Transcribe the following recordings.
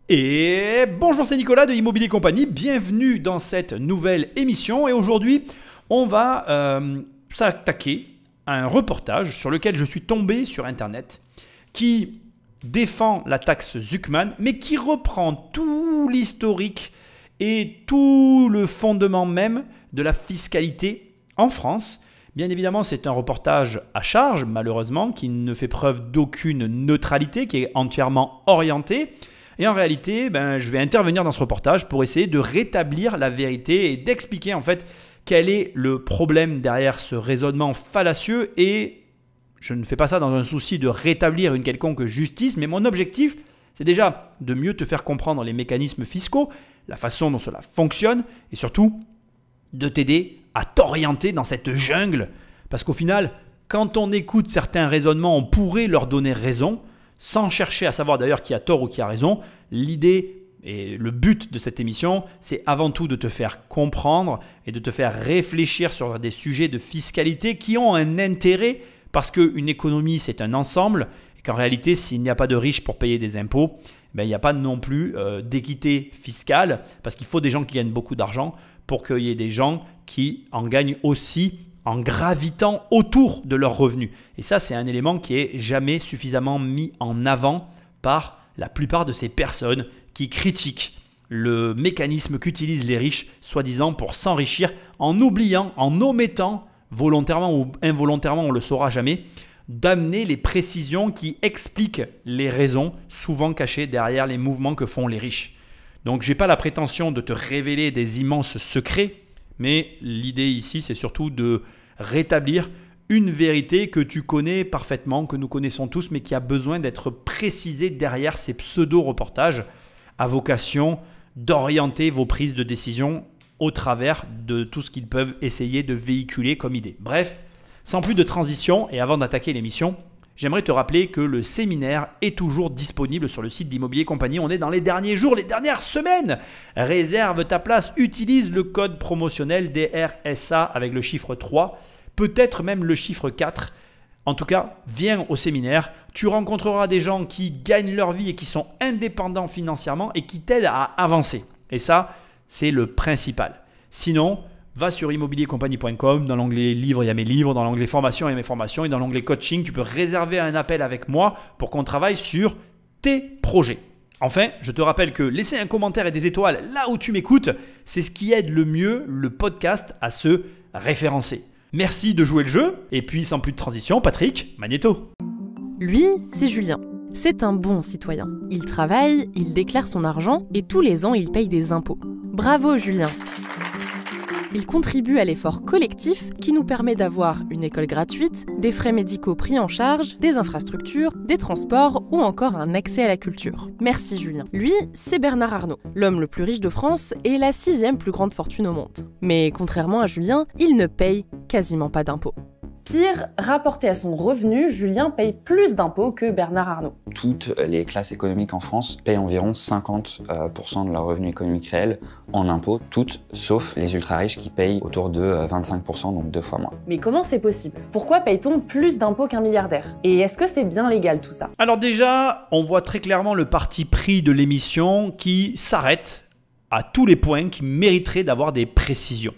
Et bonjour, c'est Nicolas de Immobilier Compagnie, bienvenue dans cette nouvelle émission et aujourd'hui on va s'attaquer à un reportage sur lequel je suis tombé sur internet qui défend la taxe Zuckman mais qui reprend tout l'historique et tout le fondement même de la fiscalité en France. Bien évidemment, c'est un reportage à charge malheureusement qui ne fait preuve d'aucune neutralité, qui est entièrement orienté. Et en réalité, je vais intervenir dans ce reportage pour essayer de rétablir la vérité et d'expliquer en fait quel est le problème derrière ce raisonnement fallacieux. Et je ne fais pas ça dans un souci de rétablir une quelconque justice, mais mon objectif, c'est déjà de mieux te faire comprendre les mécanismes fiscaux, la façon dont cela fonctionne et surtout de t'aider à t'orienter dans cette jungle. Parce qu'au final, quand on écoute certains raisonnements, on pourrait leur donner raison, sans chercher à savoir d'ailleurs qui a tort ou qui a raison. L'idée et le but de cette émission, c'est avant tout de te faire comprendre et de te faire réfléchir sur des sujets de fiscalité qui ont un intérêt parce qu'une économie, c'est un ensemble et qu'en réalité, s'il n'y a pas de riches pour payer des impôts, il n'y a pas non plus d'équité fiscale parce qu'il faut des gens qui gagnent beaucoup d'argent pour qu'il y ait des gens qui en gagnent aussi en gravitant autour de leurs revenus. Et ça, c'est un élément qui est jamais suffisamment mis en avant par la plupart de ces personnes qui critiquent le mécanisme qu'utilisent les riches, soi-disant pour s'enrichir, en oubliant, en omettant, volontairement ou involontairement, on ne le saura jamais, d'amener les précisions qui expliquent les raisons souvent cachées derrière les mouvements que font les riches. Donc, je n'ai pas la prétention de te révéler des immenses secrets, mais l'idée ici, c'est surtout de rétablir une vérité que tu connais parfaitement, que nous connaissons tous, mais qui a besoin d'être précisée derrière ces pseudo-reportages à vocation d'orienter vos prises de décision au travers de tout ce qu'ils peuvent essayer de véhiculer comme idée. Bref, sans plus de transition et avant d'attaquer l'émission, j'aimerais te rappeler que le séminaire est toujours disponible sur le site d'Immobilier Compagnie. On est dans les derniers jours, les dernières semaines. Réserve ta place, utilise le code promotionnel DRSA avec le chiffre 3, peut-être même le chiffre 4. En tout cas, viens au séminaire. Tu rencontreras des gens qui gagnent leur vie et qui sont indépendants financièrement et qui t'aident à avancer. Et ça, c'est le principal. Sinon, va sur immobiliercompagnie.com, dans l'onglet livres, il y a mes livres, dans l'onglet formation, il y a mes formations et dans l'onglet coaching, tu peux réserver un appel avec moi pour qu'on travaille sur tes projets. Enfin, je te rappelle que laisser un commentaire et des étoiles là où tu m'écoutes, c'est ce qui aide le mieux le podcast à se référencer. Merci de jouer le jeu et puis sans plus de transition, Patrick Magnéto. Lui, c'est Julien. C'est un bon citoyen. Il travaille, il déclare son argent et tous les ans, il paye des impôts. Bravo Julien! Il contribue à l'effort collectif qui nous permet d'avoir une école gratuite, des frais médicaux pris en charge, des infrastructures, des transports ou encore un accès à la culture. Merci Julien. Lui, c'est Bernard Arnault, l'homme le plus riche de France et la 6e plus grande fortune au monde. Mais contrairement à Julien, il ne paye quasiment pas d'impôts. Pire, rapporté à son revenu, Julien paye plus d'impôts que Bernard Arnault. Toutes les classes économiques en France payent environ 50% de leur revenu économique réel en impôts, toutes sauf les ultra-riches qui payent autour de 25%, donc 2 fois moins. Mais comment c'est possible? Pourquoi paye-t-on plus d'impôts qu'un milliardaire? Et est-ce que c'est bien légal tout ça? Alors déjà, on voit très clairement le parti pris de l'émission qui s'arrête à tous les points qui mériteraient d'avoir des précisions.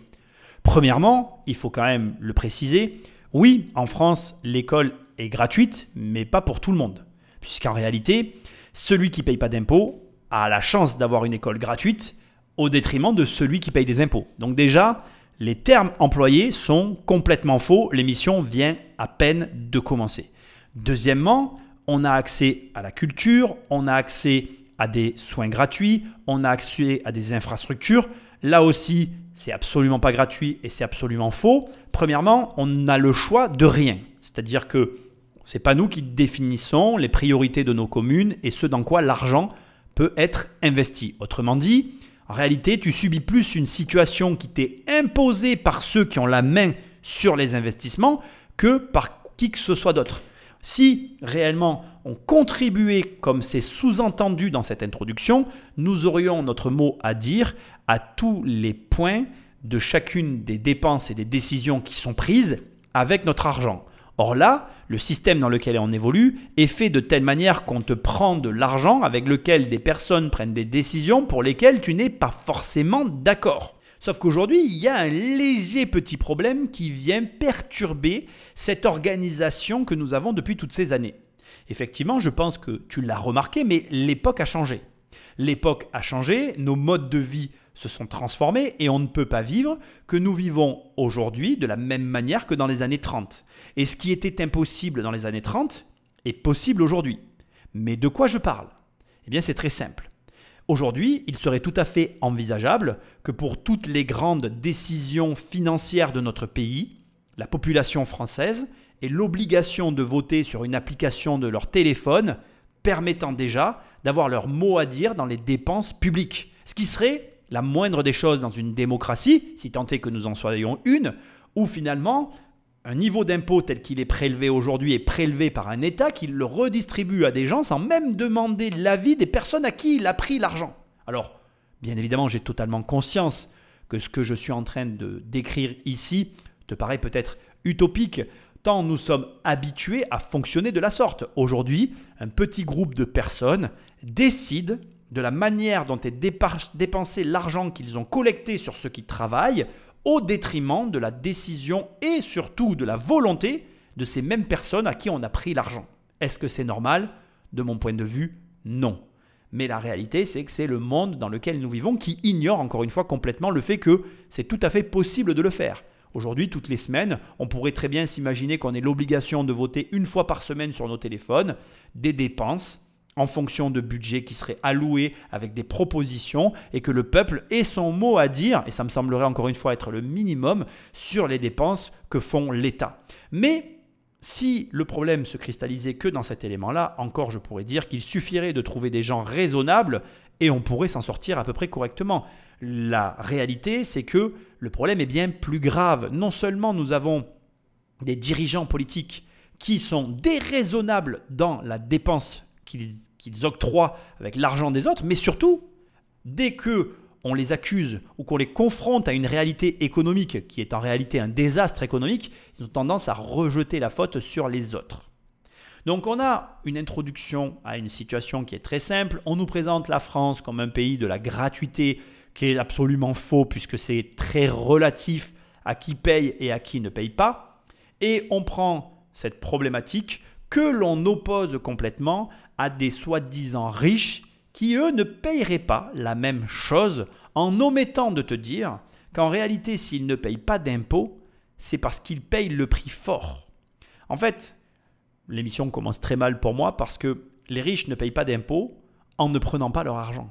Premièrement, il faut quand même le préciser, oui, en France, l'école est gratuite, mais pas pour tout le monde. Puisqu'en réalité, celui qui ne paye pas d'impôts a la chance d'avoir une école gratuite au détriment de celui qui paye des impôts. Donc déjà, les termes employés sont complètement faux. L'émission vient à peine de commencer. Deuxièmement, on a accès à la culture, on a accès à des soins gratuits, on a accès à des infrastructures. Là aussi, c'est absolument pas gratuit et c'est absolument faux. Premièrement, on a le choix de rien. C'est-à-dire que ce n'est pas nous qui définissons les priorités de nos communes et ce dans quoi l'argent peut être investi. Autrement dit, en réalité, tu subis plus une situation qui t'est imposée par ceux qui ont la main sur les investissements que par qui que ce soit d'autre. Si réellement on contribuait, comme c'est sous-entendu dans cette introduction, nous aurions notre mot à dire à tous les points de chacune des dépenses et des décisions qui sont prises avec notre argent. Or là, le système dans lequel on évolue est fait de telle manière qu'on te prend de l'argent avec lequel des personnes prennent des décisions pour lesquelles tu n'es pas forcément d'accord. Sauf qu'aujourd'hui, il y a un léger petit problème qui vient perturber cette organisation que nous avons depuis toutes ces années. Effectivement, je pense que tu l'as remarqué, mais l'époque a changé. L'époque a changé, nos modes de vie se sont transformés et on ne peut pas vivre que nous vivons aujourd'hui de la même manière que dans les années 30. Et ce qui était impossible dans les années 30 est possible aujourd'hui. Mais de quoi je parle? Eh bien, c'est très simple. Aujourd'hui, il serait tout à fait envisageable que pour toutes les grandes décisions financières de notre pays, la population française ait l'obligation de voter sur une application de leur téléphone permettant déjà d'avoir leur mot à dire dans les dépenses publiques. Ce qui serait la moindre des choses dans une démocratie, si tant est que nous en soyons une, où finalement un niveau d'impôt tel qu'il est prélevé aujourd'hui est prélevé par un État qui le redistribue à des gens sans même demander l'avis des personnes à qui il a pris l'argent. Alors, bien évidemment, j'ai totalement conscience que ce que je suis en train de décrire ici te paraît peut-être utopique, tant nous sommes habitués à fonctionner de la sorte. Aujourd'hui, un petit groupe de personnes décide de la manière dont est dépensé l'argent qu'ils ont collecté sur ceux qui travaillent, au détriment de la décision et surtout de la volonté de ces mêmes personnes à qui on a pris l'argent. Est-ce que c'est normal? De mon point de vue, non. Mais la réalité, c'est que c'est le monde dans lequel nous vivons qui ignore encore une fois complètement le fait que c'est tout à fait possible de le faire. Aujourd'hui, toutes les semaines, on pourrait très bien s'imaginer qu'on ait l'obligation de voter une fois par semaine sur nos téléphones des dépenses en fonction de budget qui serait alloué avec des propositions et que le peuple ait son mot à dire, et ça me semblerait encore une fois être le minimum, sur les dépenses que font l'État. Mais si le problème se cristallisait que dans cet élément-là, encore je pourrais dire qu'il suffirait de trouver des gens raisonnables et on pourrait s'en sortir à peu près correctement. La réalité, c'est que le problème est bien plus grave. Non seulement nous avons des dirigeants politiques qui sont déraisonnables dans la dépense qu'ils octroient avec l'argent des autres, mais surtout, dès qu'on les accuse ou qu'on les confronte à une réalité économique qui est en réalité un désastre économique, ils ont tendance à rejeter la faute sur les autres. Donc on a une introduction à une situation qui est très simple. On nous présente la France comme un pays de la gratuité, qui est absolument faux puisque c'est très relatif à qui paye et à qui ne paye pas. Et on prend cette problématique que l'on oppose complètement à des soi-disant riches qui, eux, ne paieraient pas la même chose en omettant de te dire qu'en réalité, s'ils ne payent pas d'impôts, c'est parce qu'ils payent le prix fort. En fait, l'émission commence très mal pour moi parce que les riches ne payent pas d'impôts en ne prenant pas leur argent.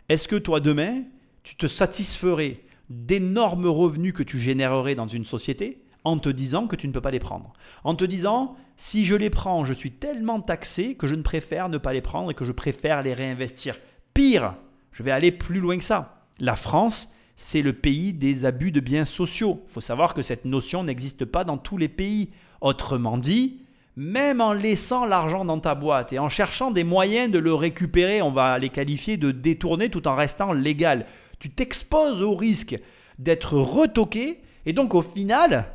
Est-ce que toi, demain, tu te satisferais d'énormes revenus que tu générerais dans une société en te disant que tu ne peux pas les prendre? En te disant, si je les prends, je suis tellement taxé que je ne préfère ne pas les prendre et que je préfère les réinvestir. Pire, je vais aller plus loin que ça. La France, c'est le pays des abus de biens sociaux. Il faut savoir que cette notion n'existe pas dans tous les pays. Autrement dit, même en laissant l'argent dans ta boîte et en cherchant des moyens de le récupérer, on va les qualifier de détournés tout en restant légal. Tu t'exposes au risque d'être retoqué et donc au final,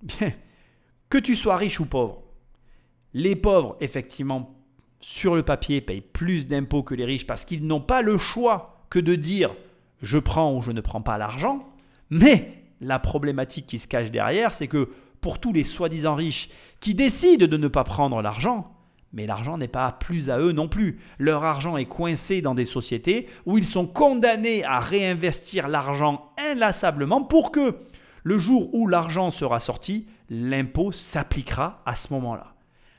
bien, que tu sois riche ou pauvre, les pauvres, effectivement, sur le papier, payent plus d'impôts que les riches parce qu'ils n'ont pas le choix que de dire « je prends ou je ne prends pas l'argent ». Mais la problématique qui se cache derrière, c'est que pour tous les soi-disant riches qui décident de ne pas prendre l'argent, mais l'argent n'est pas plus à eux non plus. Leur argent est coincé dans des sociétés où ils sont condamnés à réinvestir l'argent inlassablement pour que le jour où l'argent sera sorti, l'impôt s'appliquera à ce moment-là.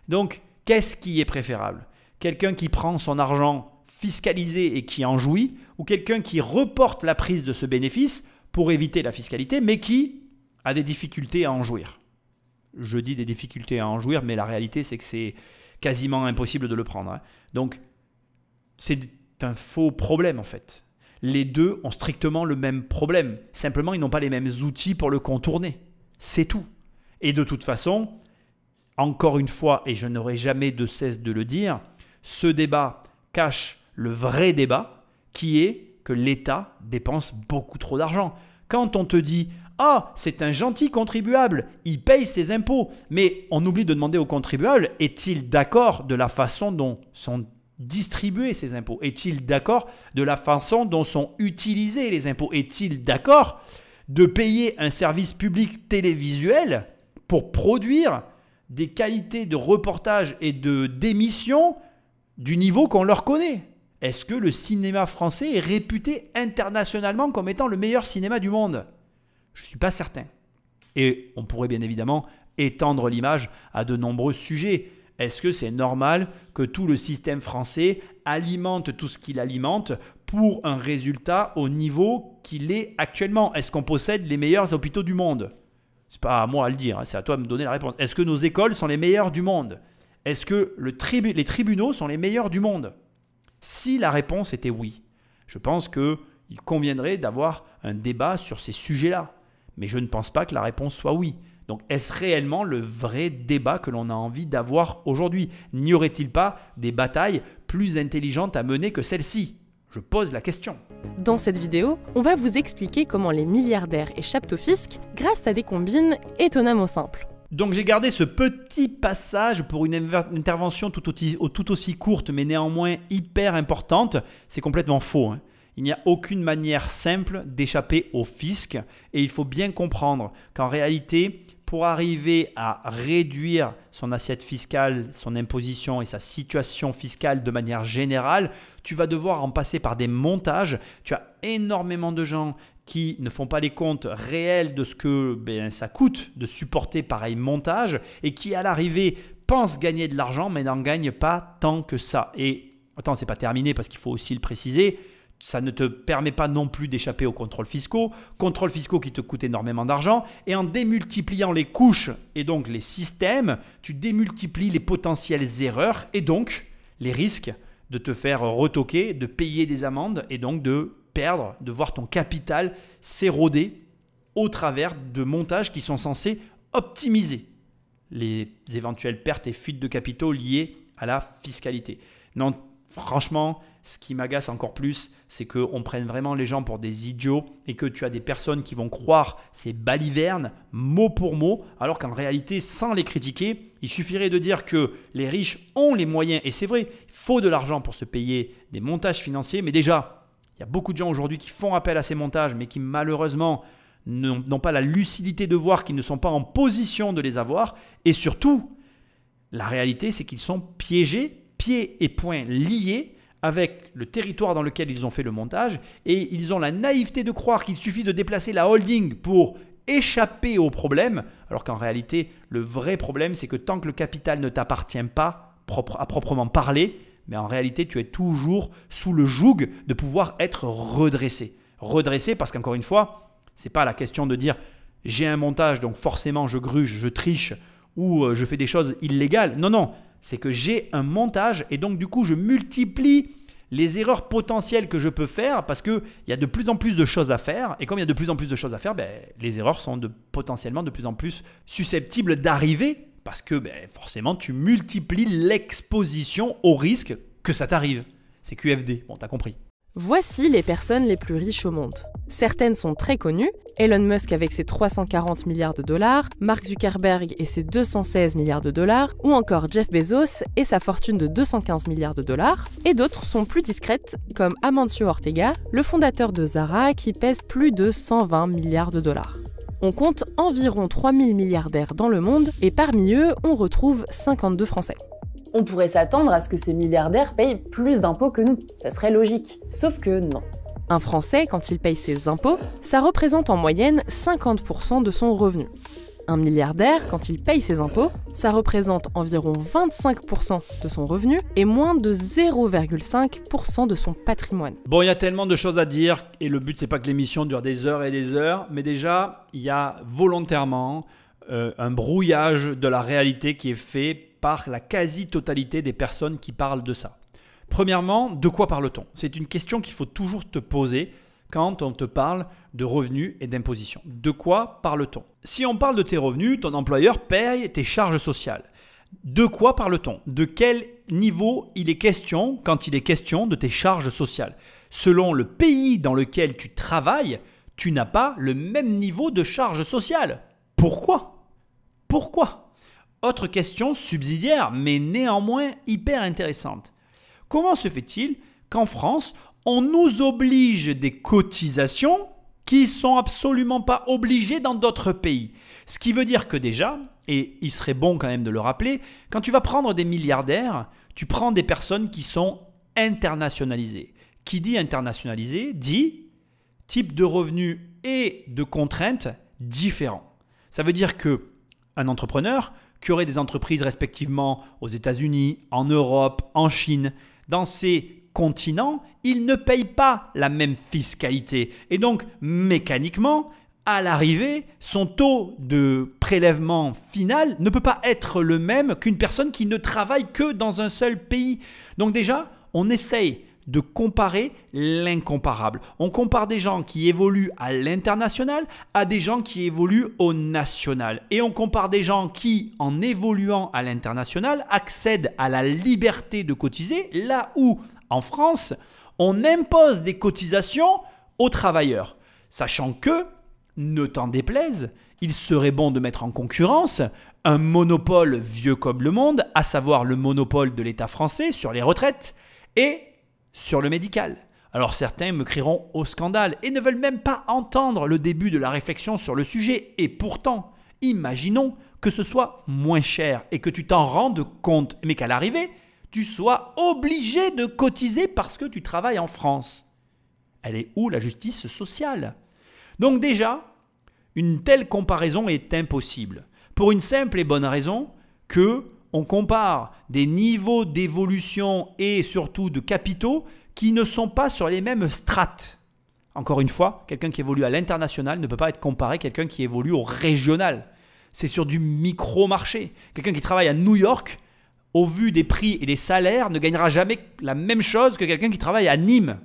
Donc, qu'est-ce qui est préférable? Quelqu'un qui prend son argent fiscalisé et qui en jouit, ou quelqu'un qui reporte la prise de ce bénéfice pour éviter la fiscalité, mais qui a des difficultés à en jouir? Je dis des difficultés à en jouir, mais la réalité, c'est que c'est quasiment impossible de le prendre. Donc, c'est un faux problème en fait. Les deux ont strictement le même problème. Simplement, ils n'ont pas les mêmes outils pour le contourner. C'est tout. Et de toute façon, encore une fois, et je n'aurai jamais de cesse de le dire, ce débat cache le vrai débat qui est que l'État dépense beaucoup trop d'argent. Quand on te dit Ah, c'est un gentil contribuable, il paye ses impôts. Mais on oublie de demander au contribuable, est-il d'accord de la façon dont sont distribuer ces impôts? Est-il d'accord de la façon dont sont utilisés les impôts? Est-il d'accord de payer un service public télévisuel pour produire des qualités de reportage et d'émission du niveau qu'on leur connaît? Est-ce que le cinéma français est réputé internationalement comme étant le meilleur cinéma du monde? Je ne suis pas certain. Et on pourrait bien évidemment étendre l'image à de nombreux sujets. Est-ce que c'est normal que tout le système français alimente tout ce qu'il alimente pour un résultat au niveau qu'il est actuellement? Est-ce qu'on possède les meilleurs hôpitaux du monde? Ce n'est pas à moi à le dire, c'est à toi de me donner la réponse. Est-ce que nos écoles sont les meilleures du monde? Est-ce que les tribunaux sont les meilleurs du monde? Si la réponse était oui, je pense qu'il conviendrait d'avoir un débat sur ces sujets-là. Mais je ne pense pas que la réponse soit oui. Donc, est-ce réellement le vrai débat que l'on a envie d'avoir aujourd'hui? N'y aurait-il pas des batailles plus intelligentes à mener que celle-ci? Je pose la question. Dans cette vidéo, on va vous expliquer comment les milliardaires échappent au fisc grâce à des combines étonnamment simples. Donc, j'ai gardé ce petit passage pour une intervention tout aussi courte, mais néanmoins hyper importante. C'est complètement faux, hein. Il n'y a aucune manière simple d'échapper au fisc et il faut bien comprendre qu'en réalité, pour arriver à réduire son assiette fiscale, son imposition et sa situation fiscale de manière générale, tu vas devoir en passer par des montages. Tu as énormément de gens qui ne font pas les comptes réels de ce que ça coûte de supporter pareil montage et qui à l'arrivée pensent gagner de l'argent mais n'en gagnent pas tant que ça. Et attends, c'est pas terminé parce qu'il faut aussi le préciser. Ça ne te permet pas non plus d'échapper aux contrôles fiscaux qui te coûtent énormément d'argent. Et en démultipliant les couches et donc les systèmes, tu démultiplies les potentielles erreurs et donc les risques de te faire retoquer, de payer des amendes et donc de perdre, de voir ton capital s'éroder au travers de montages qui sont censés optimiser les éventuelles pertes et fuites de capitaux liées à la fiscalité. Non, franchement, ce qui m'agace encore plus, c'est qu'on prenne vraiment les gens pour des idiots et que tu as des personnes qui vont croire ces balivernes mot pour mot, alors qu'en réalité, sans les critiquer, il suffirait de dire que les riches ont les moyens, et c'est vrai, il faut de l'argent pour se payer des montages financiers, mais déjà, il y a beaucoup de gens aujourd'hui qui font appel à ces montages, mais qui malheureusement n'ont pas la lucidité de voir qu'ils ne sont pas en position de les avoir, et surtout, la réalité, c'est qu'ils sont piégés, pieds et poings liés, avec le territoire dans lequel ils ont fait le montage et ils ont la naïveté de croire qu'il suffit de déplacer la holding pour échapper au problème, alors qu'en réalité, le vrai problème, c'est que tant que le capital ne t'appartient pas à proprement parler, mais en réalité, tu es toujours sous le joug de pouvoir être redressé. Redressé parce qu'encore une fois, ce n'est pas la question de dire « j'ai un montage, donc forcément je gruge, je triche ou je fais des choses illégales ». Non, non. C'est que j'ai un montage et donc du coup je multiplie les erreurs potentielles que je peux faire parce qu'il y a de plus en plus de choses à faire et comme il y a de plus en plus de choses à faire, les erreurs sont potentiellement de plus en plus susceptibles d'arriver parce que forcément tu multiplies l'exposition au risque que ça t'arrive. C'est QFD, bon t'as compris. Voici les personnes les plus riches au monde. Certaines sont très connues, Elon Musk avec ses 340 milliards de dollars, Mark Zuckerberg et ses 216 milliards de dollars, ou encore Jeff Bezos et sa fortune de 215 milliards de dollars, et d'autres sont plus discrètes, comme Amancio Ortega, le fondateur de Zara qui pèse plus de 120 milliards de dollars. On compte environ 3000 milliardaires dans le monde, et parmi eux, on retrouve 52 Français. On pourrait s'attendre à ce que ces milliardaires payent plus d'impôts que nous, ça serait logique. Sauf que non. Un Français, quand il paye ses impôts, ça représente en moyenne 50% de son revenu. Un milliardaire, quand il paye ses impôts, ça représente environ 25% de son revenu et moins de 0,5% de son patrimoine. Bon, il y a tellement de choses à dire et le but, c'est pas que l'émission dure des heures et des heures, mais déjà, il y a volontairement un brouillage de la réalité qui est fait par la quasi-totalité des personnes qui parlent de ça. Premièrement, de quoi parle-t-on? C'est une question qu'il faut toujours te poser quand on te parle de revenus et d'imposition. De quoi parle-t-on? Si on parle de tes revenus, ton employeur paye tes charges sociales. De quoi parle-t-on? De quel niveau il est question quand il est question de tes charges sociales? Selon le pays dans lequel tu travailles, tu n'as pas le même niveau de charge sociale. Pourquoi? Pourquoi? Autre question subsidiaire, mais néanmoins hyper intéressante. Comment se fait-il qu'en France, on nous oblige des cotisations qui ne sont absolument pas obligées dans d'autres pays? Ce qui veut dire que déjà, et il serait bon quand même de le rappeler, quand tu vas prendre des milliardaires, tu prends des personnes qui sont internationalisées. Qui dit internationalisé dit type de revenus et de contraintes différents. Ça veut dire qu'un entrepreneur qui aurait des entreprises respectivement aux États-Unis, en Europe, en Chine, dans ces continents, il ne paye pas la même fiscalité. Et donc, mécaniquement, à l'arrivée, son taux de prélèvement final ne peut pas être le même qu'une personne qui ne travaille que dans un seul pays. Donc déjà, on essaye de comparer l'incomparable. On compare des gens qui évoluent à l'international à des gens qui évoluent au national. Et on compare des gens qui, en évoluant à l'international, accèdent à la liberté de cotiser, là où, en France, on impose des cotisations aux travailleurs. Sachant que, ne t'en déplaise, il serait bon de mettre en concurrence un monopole vieux comme le monde, à savoir le monopole de l'État français sur les retraites et sur le médical. Alors certains me crieront au scandale et ne veulent même pas entendre le début de la réflexion sur le sujet. Et pourtant, imaginons que ce soit moins cher et que tu t'en rendes compte, mais qu'à l'arrivée, tu sois obligé de cotiser parce que tu travailles en France. Elle est où la justice sociale? Donc déjà, une telle comparaison est impossible. Pour une simple et bonne raison que on compare des niveaux d'évolution et surtout de capitaux qui ne sont pas sur les mêmes strates. Encore une fois, quelqu'un qui évolue à l'international ne peut pas être comparé à quelqu'un qui évolue au régional. C'est sur du micro-marché. Quelqu'un qui travaille à New York, au vu des prix et des salaires, ne gagnera jamais la même chose que quelqu'un qui travaille à Nîmes.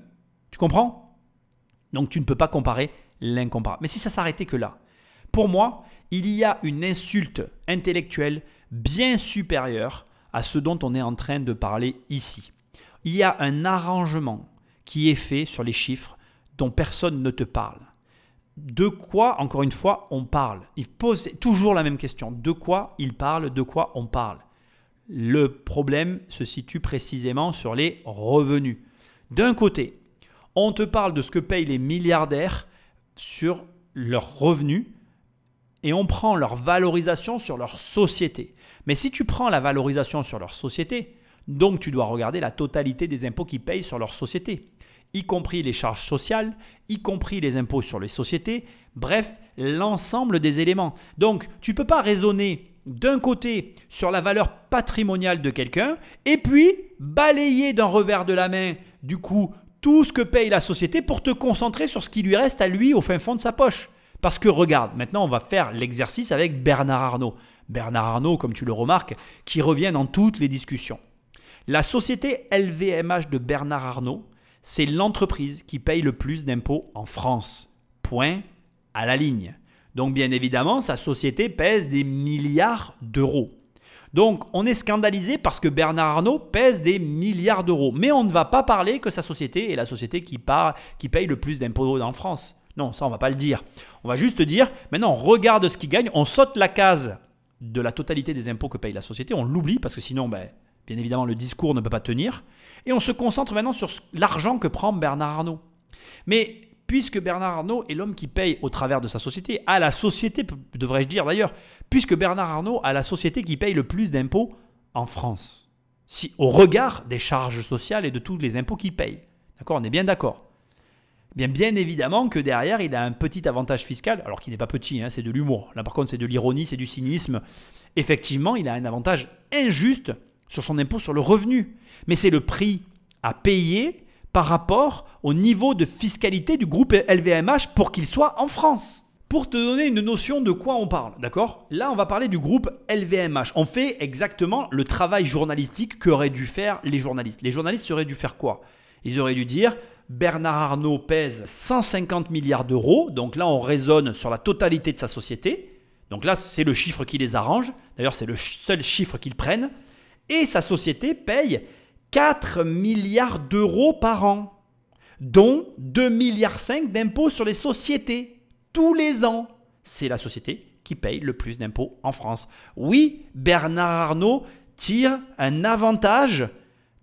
Tu comprends? Donc tu ne peux pas comparer l'incomparable. Mais si ça s'arrêtait que là, pour moi, il y a une insulte intellectuelle bien supérieure à ce dont on est en train de parler ici. Il y a un arrangement qui est fait sur les chiffres dont personne ne te parle. De quoi, encore une fois, on parle? Il pose toujours la même question. De quoi il parle? De quoi on parle? Le problème se situe précisément sur les revenus. D'un côté, on te parle de ce que payent les milliardaires sur leurs revenus et on prend leur valorisation sur leur société. Mais si tu prends la valorisation sur leur société, donc tu dois regarder la totalité des impôts qu'ils payent sur leur société, y compris les charges sociales, y compris les impôts sur les sociétés, bref, l'ensemble des éléments. Donc, tu ne peux pas raisonner d'un côté sur la valeur patrimoniale de quelqu'un et puis balayer d'un revers de la main, du coup, tout ce que paye la société pour te concentrer sur ce qui lui reste à lui au fin fond de sa poche. Parce que regarde, maintenant on va faire l'exercice avec Bernard Arnault. Bernard Arnault, comme tu le remarques, qui revient dans toutes les discussions. La société LVMH de Bernard Arnault, c'est l'entreprise qui paye le plus d'impôts en France. Point à la ligne. Donc bien évidemment, sa société pèse des milliards d'euros. Donc on est scandalisé parce que Bernard Arnault pèse des milliards d'euros. Mais on ne va pas parler que sa société est la société qui paye le plus d'impôts en France. Non, ça on ne va pas le dire. On va juste dire, maintenant on regarde ce qu'il gagne, on saute la case de la totalité des impôts que paye la société, on l'oublie parce que sinon, bien évidemment, le discours ne peut pas tenir. Et on se concentre maintenant sur l'argent que prend Bernard Arnault. Mais puisque Bernard Arnault est l'homme qui paye au travers de sa société, à la société, devrais-je dire d'ailleurs, puisque Bernard Arnault a la société qui paye le plus d'impôts en France. Si, au regard des charges sociales et de tous les impôts qu'il paye. D'accord, on est bien d'accord. Bien évidemment que derrière, il a un petit avantage fiscal, alors qu'il n'est pas petit, hein, c'est de l'humour. Là par contre, c'est de l'ironie, c'est du cynisme. Effectivement, il a un avantage injuste sur son impôt sur le revenu. Mais c'est le prix à payer par rapport au niveau de fiscalité du groupe LVMH pour qu'il soit en France. Pour te donner une notion de quoi on parle, d'accord? Là, on va parler du groupe LVMH. On fait exactement le travail journalistique qu'auraient dû faire les journalistes. Les journalistes auraient dû faire quoi? Ils auraient dû dire Bernard Arnault pèse 150 milliards d'euros. Donc là, on raisonne sur la totalité de sa société. Donc là, c'est le chiffre qui les arrange. D'ailleurs, c'est le seul chiffre qu'ils prennent. Et sa société paye 4 milliards d'euros par an. dont 2,5 milliards d'impôts sur les sociétés tous les ans. C'est la société qui paye le plus d'impôts en France. Oui, Bernard Arnault tire un avantage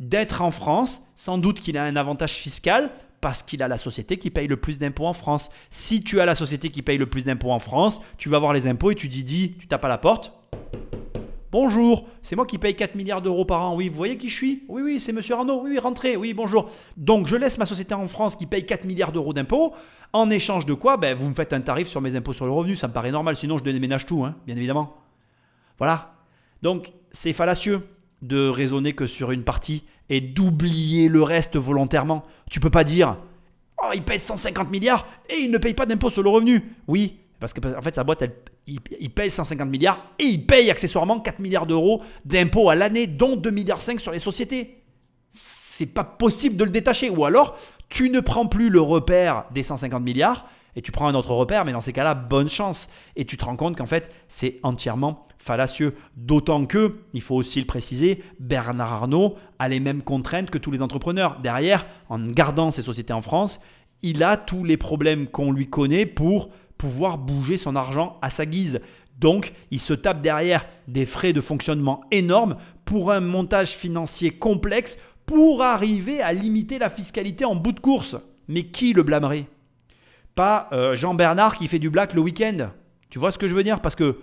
d'être en France. Sans doute qu'il a un avantage fiscal parce qu'il a la société qui paye le plus d'impôts en France. Si tu as la société qui paye le plus d'impôts en France, tu vas voir les impôts et tu dis, tu tapes à la porte. Bonjour, c'est moi qui paye 4 milliards d'euros par an. Oui, vous voyez qui je suis? Oui, oui, c'est monsieur Arnault. Oui, rentrez. Oui, bonjour. Donc, je laisse ma société en France qui paye 4 milliards d'euros d'impôts. En échange de quoi? Vous me faites un tarif sur mes impôts sur le revenu. Ça me paraît normal. Sinon, je déménage tout, bien évidemment. Voilà. Donc, c'est fallacieux de raisonner que sur une partie et d'oublier le reste volontairement. Tu peux pas dire « Oh, il paye 150 milliards et il ne paye pas d'impôt sur le revenu. » Oui, parce qu'en fait, sa boîte, il paye 150 milliards et il paye accessoirement 4 milliards d'euros d'impôts à l'année, dont 2,5 milliards sur les sociétés. C'est pas possible de le détacher. Ou alors, tu ne prends plus le repère des 150 milliards et tu prends un autre repère, mais dans ces cas-là, bonne chance. Et tu te rends compte qu'en fait, c'est entièrement fallacieux. D'autant que, il faut aussi le préciser, Bernard Arnault a les mêmes contraintes que tous les entrepreneurs. Derrière, en gardant ses sociétés en France, il a tous les problèmes qu'on lui connaît pour pouvoir bouger son argent à sa guise. Donc, il se tape derrière des frais de fonctionnement énormes pour un montage financier complexe pour arriver à limiter la fiscalité en bout de course. Mais qui le blâmerait? Pas Jean-Bernard qui fait du black le week-end. Tu vois ce que je veux dire? Parce que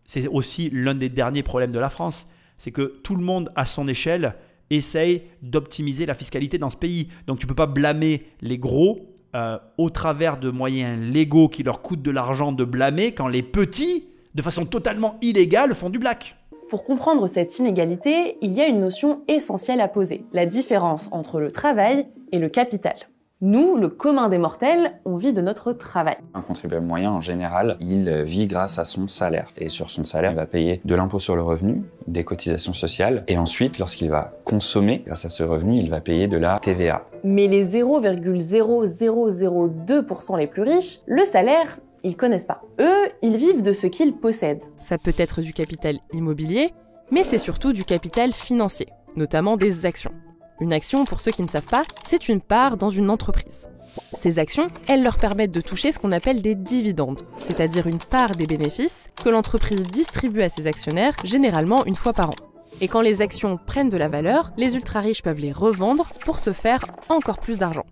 c'est aussi l'un des derniers problèmes de la France. C'est que tout le monde à son échelle essaye d'optimiser la fiscalité dans ce pays. Donc tu ne peux pas blâmer les gros au travers de moyens légaux qui leur coûtent de l'argent de blâmer quand les petits, de façon totalement illégale, font du black. Pour comprendre cette inégalité, il y a une notion essentielle à poser, la différence entre le travail et le capital. Nous, le commun des mortels, on vit de notre travail. Un contribuable moyen, en général, il vit grâce à son salaire. Et sur son salaire, il va payer de l'impôt sur le revenu, des cotisations sociales. Et ensuite, lorsqu'il va consommer, grâce à ce revenu, il va payer de la TVA. Mais les 0,0002% les plus riches, le salaire, ils connaissent pas. Eux, ils vivent de ce qu'ils possèdent. Ça peut être du capital immobilier, mais c'est surtout du capital financier, notamment des actions. Une action, pour ceux qui ne savent pas, c'est une part dans une entreprise. Ces actions, elles leur permettent de toucher ce qu'on appelle des dividendes, c'est-à-dire une part des bénéfices que l'entreprise distribue à ses actionnaires, généralement une fois par an. Et quand les actions prennent de la valeur, les ultra-riches peuvent les revendre pour se faire encore plus d'argent.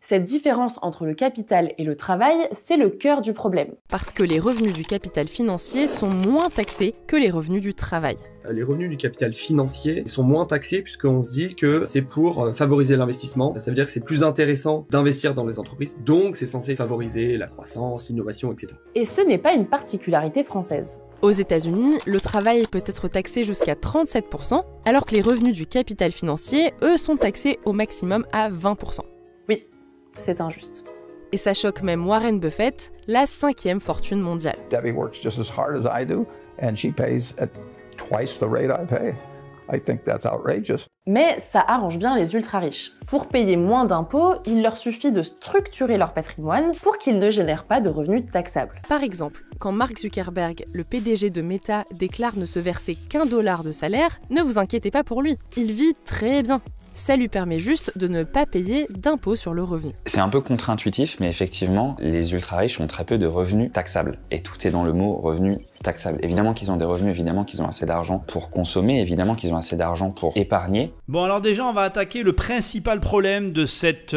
Cette différence entre le capital et le travail, c'est le cœur du problème. Parce que les revenus du capital financier sont moins taxés que les revenus du travail. Les revenus du capital financier sont moins taxés puisqu'on se dit que c'est pour favoriser l'investissement. Ça veut dire que c'est plus intéressant d'investir dans les entreprises. Donc c'est censé favoriser la croissance, l'innovation, etc. Et ce n'est pas une particularité française. Aux États-Unis, le travail peut être taxé jusqu'à 37%, alors que les revenus du capital financier, eux, sont taxés au maximum à 20%. Oui, c'est injuste. Et ça choque même Warren Buffett, la 5e fortune mondiale. Debbie works just as hard as I do, and she pays at twice the rate I pay. I think that's outrageous. Mais ça arrange bien les ultra-riches. Pour payer moins d'impôts, il leur suffit de structurer leur patrimoine pour qu'ils ne génèrent pas de revenus taxables. Par exemple, quand Mark Zuckerberg, le PDG de Meta, déclare ne se verser qu'$1 de salaire, ne vous inquiétez pas pour lui, il vit très bien. Ça lui permet juste de ne pas payer d'impôts sur le revenu. C'est un peu contre-intuitif, mais effectivement, les ultra-riches ont très peu de revenus taxables. Et tout est dans le mot revenu taxable. Évidemment qu'ils ont des revenus, évidemment qu'ils ont assez d'argent pour consommer, évidemment qu'ils ont assez d'argent pour épargner. Bon, alors déjà, on va attaquer le principal problème de cette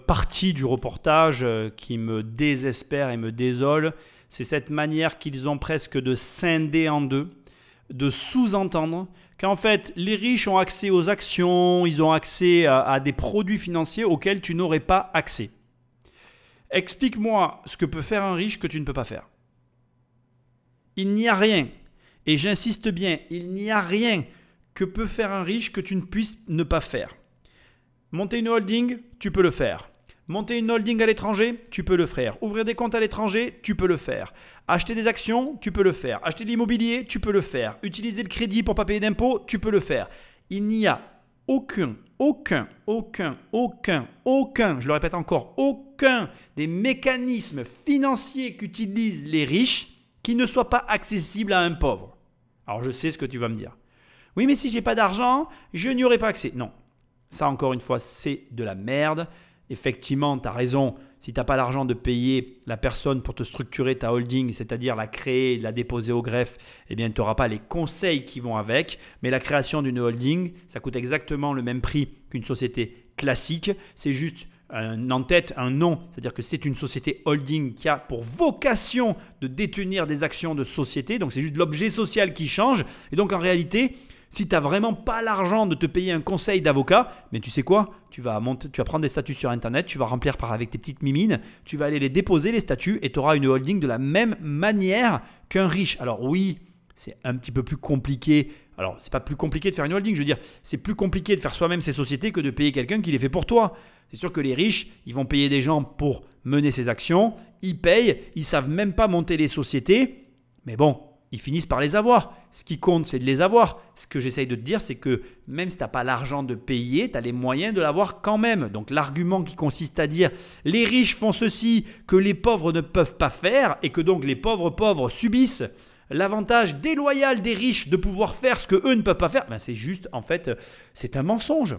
partie du reportage qui me désespère et me désole. C'est cette manière qu'ils ont presque de scinder en deux, de sous-entendre qu'en fait, les riches ont accès aux actions, ils ont accès à des produits financiers auxquels tu n'aurais pas accès. Explique-moi ce que peut faire un riche que tu ne peux pas faire. Il n'y a rien, et j'insiste bien, il n'y a rien que peut faire un riche que tu ne puisses ne pas faire. Monter une holding, tu peux le faire. Monter une holding à l'étranger, tu peux le faire. Ouvrir des comptes à l'étranger, tu peux le faire. Acheter des actions, tu peux le faire. Acheter de l'immobilier, tu peux le faire. Utiliser le crédit pour ne pas payer d'impôts, tu peux le faire. Il n'y a aucun, je le répète encore, aucun des mécanismes financiers qu'utilisent les riches qui ne soit pas accessible à un pauvre. Alors je sais ce que tu vas me dire. Oui, mais si j'ai pas d'argent, je n'y aurai pas accès. Non, ça encore une fois, c'est de la merde. effectivement, tu as raison. Si tu n'as pas l'argent de payer la personne pour te structurer ta holding, c'est-à-dire la créer, la déposer au greffe, eh bien, tu n'auras pas les conseils qui vont avec. Mais la création d'une holding, ça coûte exactement le même prix qu'une société classique. C'est juste un en-tête, un nom. C'est-à-dire que c'est une société holding qui a pour vocation de détenir des actions de société. Donc, c'est juste l'objet social qui change. Et donc, en réalité, si tu n'as vraiment pas l'argent de te payer un conseil d'avocat, mais tu sais quoi, tu vas prendre des statuts sur Internet, tu vas remplir avec tes petites mimines, tu vas aller les déposer les statuts et tu auras une holding de la même manière qu'un riche. Alors oui, c'est un petit peu plus compliqué. Alors, c'est pas plus compliqué de faire une holding, je veux dire, c'est plus compliqué de faire soi-même ces sociétés que de payer quelqu'un qui les fait pour toi. C'est sûr que les riches, ils vont payer des gens pour mener ces actions, ils payent, ils savent même pas monter les sociétés, mais bon, ils finissent par les avoir. Ce qui compte, c'est de les avoir. Ce que j'essaye de te dire, c'est que même si tu n'as pas l'argent de payer, tu as les moyens de l'avoir quand même. Donc l'argument qui consiste à dire les riches font ceci que les pauvres ne peuvent pas faire et que donc les pauvres subissent l'avantage déloyal des riches de pouvoir faire ce qu'eux ne peuvent pas faire, ben c'est juste, en fait, c'est un mensonge.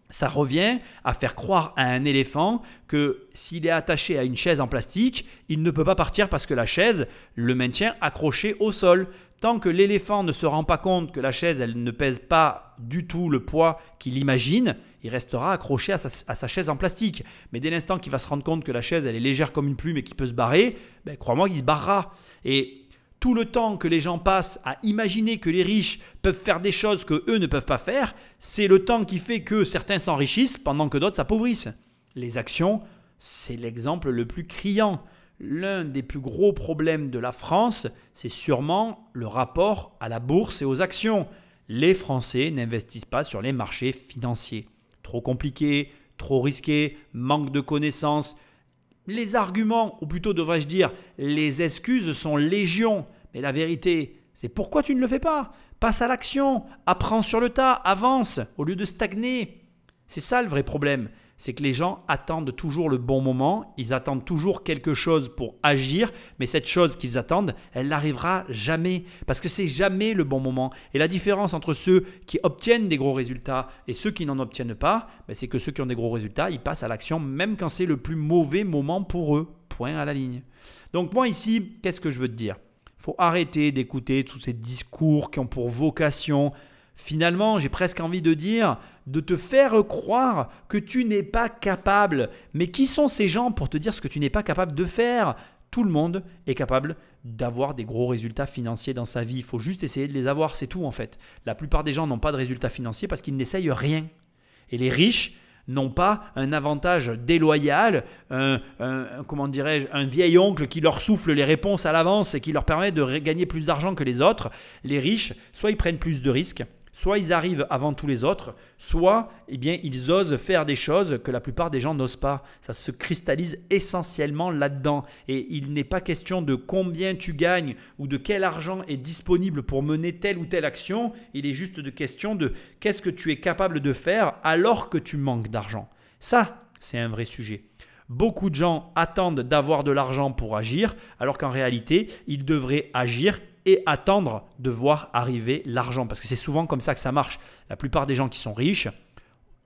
Ça revient à faire croire à un éléphant que s'il est attaché à une chaise en plastique, il ne peut pas partir parce que la chaise le maintient accroché au sol. Tant que l'éléphant ne se rend pas compte que la chaise elle ne pèse pas du tout le poids qu'il imagine, il restera accroché à sa chaise en plastique. Mais dès l'instant qu'il va se rendre compte que la chaise elle est légère comme une plume et qu'il peut se barrer, ben, crois-moi qu'il se barrera. Et tout le temps que les gens passent à imaginer que les riches peuvent faire des choses qu'eux ne peuvent pas faire, c'est le temps qui fait que certains s'enrichissent pendant que d'autres s'appauvrissent. Les actions, c'est l'exemple le plus criant. L'un des plus gros problèmes de la France, c'est sûrement le rapport à la bourse et aux actions. Les Français n'investissent pas sur les marchés financiers. Trop compliqué, trop risqué, manque de connaissances. Les arguments, ou plutôt devrais-je dire, les excuses sont légion. Mais la vérité, c'est pourquoi tu ne le fais pas. Passe à l'action, apprends sur le tas, avance, au lieu de stagner. C'est ça le vrai problème. C'est que les gens attendent toujours le bon moment, ils attendent toujours quelque chose pour agir, mais cette chose qu'ils attendent, elle n'arrivera jamais, parce que c'est jamais le bon moment. Et la différence entre ceux qui obtiennent des gros résultats et ceux qui n'en obtiennent pas, c'est que ceux qui ont des gros résultats, ils passent à l'action même quand c'est le plus mauvais moment pour eux. Point à la ligne. Donc moi ici, qu'est-ce que je veux te dire ? Il faut arrêter d'écouter tous ces discours qui ont pour vocation, finalement, j'ai presque envie de dire, de te faire croire que tu n'es pas capable. Mais qui sont ces gens pour te dire ce que tu n'es pas capable de faire ? Tout le monde est capable d'avoir des gros résultats financiers dans sa vie. Il faut juste essayer de les avoir, c'est tout en fait. La plupart des gens n'ont pas de résultats financiers parce qu'ils n'essayent rien. Et les riches n'ont pas un avantage déloyal, comment dirais-je, un vieil oncle qui leur souffle les réponses à l'avance et qui leur permet de gagner plus d'argent que les autres. Les riches, soit ils prennent plus de risques, soit ils arrivent avant tous les autres, soit ils osent faire des choses que la plupart des gens n'osent pas. Ça se cristallise essentiellement là-dedans. Et il n'est pas question de combien tu gagnes ou de quel argent est disponible pour mener telle ou telle action. Il est juste de question de qu'est-ce que tu es capable de faire alors que tu manques d'argent. Ça, c'est un vrai sujet. Beaucoup de gens attendent d'avoir de l'argent pour agir, alors qu'en réalité, ils devraient agir et attendre de voir arriver l'argent. Parce que c'est souvent comme ça que ça marche. La plupart des gens qui sont riches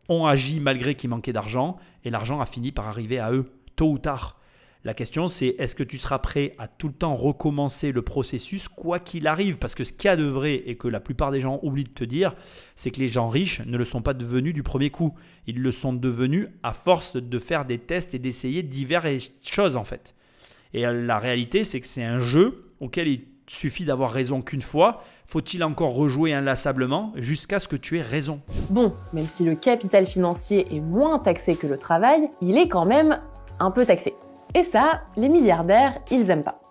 ont agi malgré qu'il manquait d'argent et l'argent a fini par arriver à eux, tôt ou tard. La question c'est, est-ce que tu seras prêt à tout le temps recommencer le processus quoi qu'il arrive ? Parce que ce qu'il y a de vrai et que la plupart des gens oublient de te dire, c'est que les gens riches ne le sont pas devenus du premier coup. Ils le sont devenus à force de faire des tests et d'essayer diverses choses en fait. Et la réalité c'est que c'est un jeu auquel il suffit d'avoir raison qu'une fois. Faut-il encore rejouer inlassablement jusqu'à ce que tu aies raison ? Bon, même si le capital financier est moins taxé que le travail, il est quand même un peu taxé. Et ça, les milliardaires, ils aiment pas.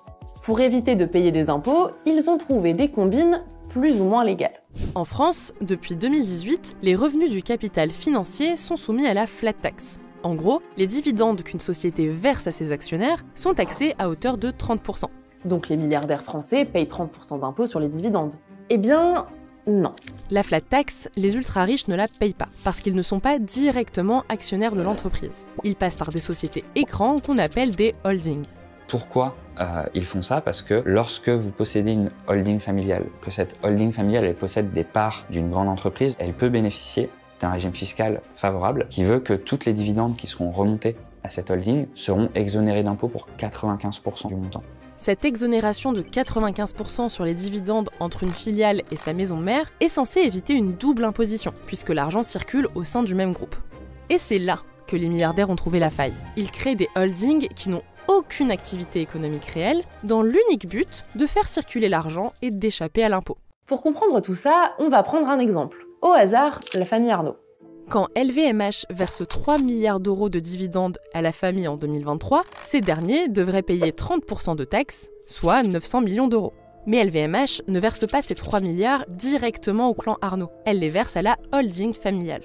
Pour éviter de payer des impôts, ils ont trouvé des combines plus ou moins légales. En France, depuis 2018, les revenus du capital financier sont soumis à la flat tax. En gros, les dividendes qu'une société verse à ses actionnaires sont taxés à hauteur de 30%. Donc les milliardaires français payent 30% d'impôts sur les dividendes. Eh bien, non. La flat tax, les ultra-riches ne la payent pas, parce qu'ils ne sont pas directement actionnaires de l'entreprise. Ils passent par des sociétés écrans qu'on appelle des holdings. Pourquoi ils font ça? Parce que lorsque vous possédez une holding familiale, que cette holding familiale elle possède des parts d'une grande entreprise, elle peut bénéficier d'un régime fiscal favorable qui veut que toutes les dividendes qui seront remontées à cette holding seront exonérées d'impôts pour 95% du montant. Cette exonération de 95% sur les dividendes entre une filiale et sa maison mère est censée éviter une double imposition, puisque l'argent circule au sein du même groupe. Et c'est là que les milliardaires ont trouvé la faille. Ils créent des holdings qui n'ont aucune activité économique réelle, dans l'unique but de faire circuler l'argent et d'échapper à l'impôt. Pour comprendre tout ça, on va prendre un exemple. Au hasard, la famille Arnault. Quand LVMH verse 3 milliards d'euros de dividendes à la famille en 2023, ces derniers devraient payer 30% de taxes, soit 900 millions d'euros. Mais LVMH ne verse pas ces 3 milliards directement au clan Arnault. Elle les verse à la holding familiale.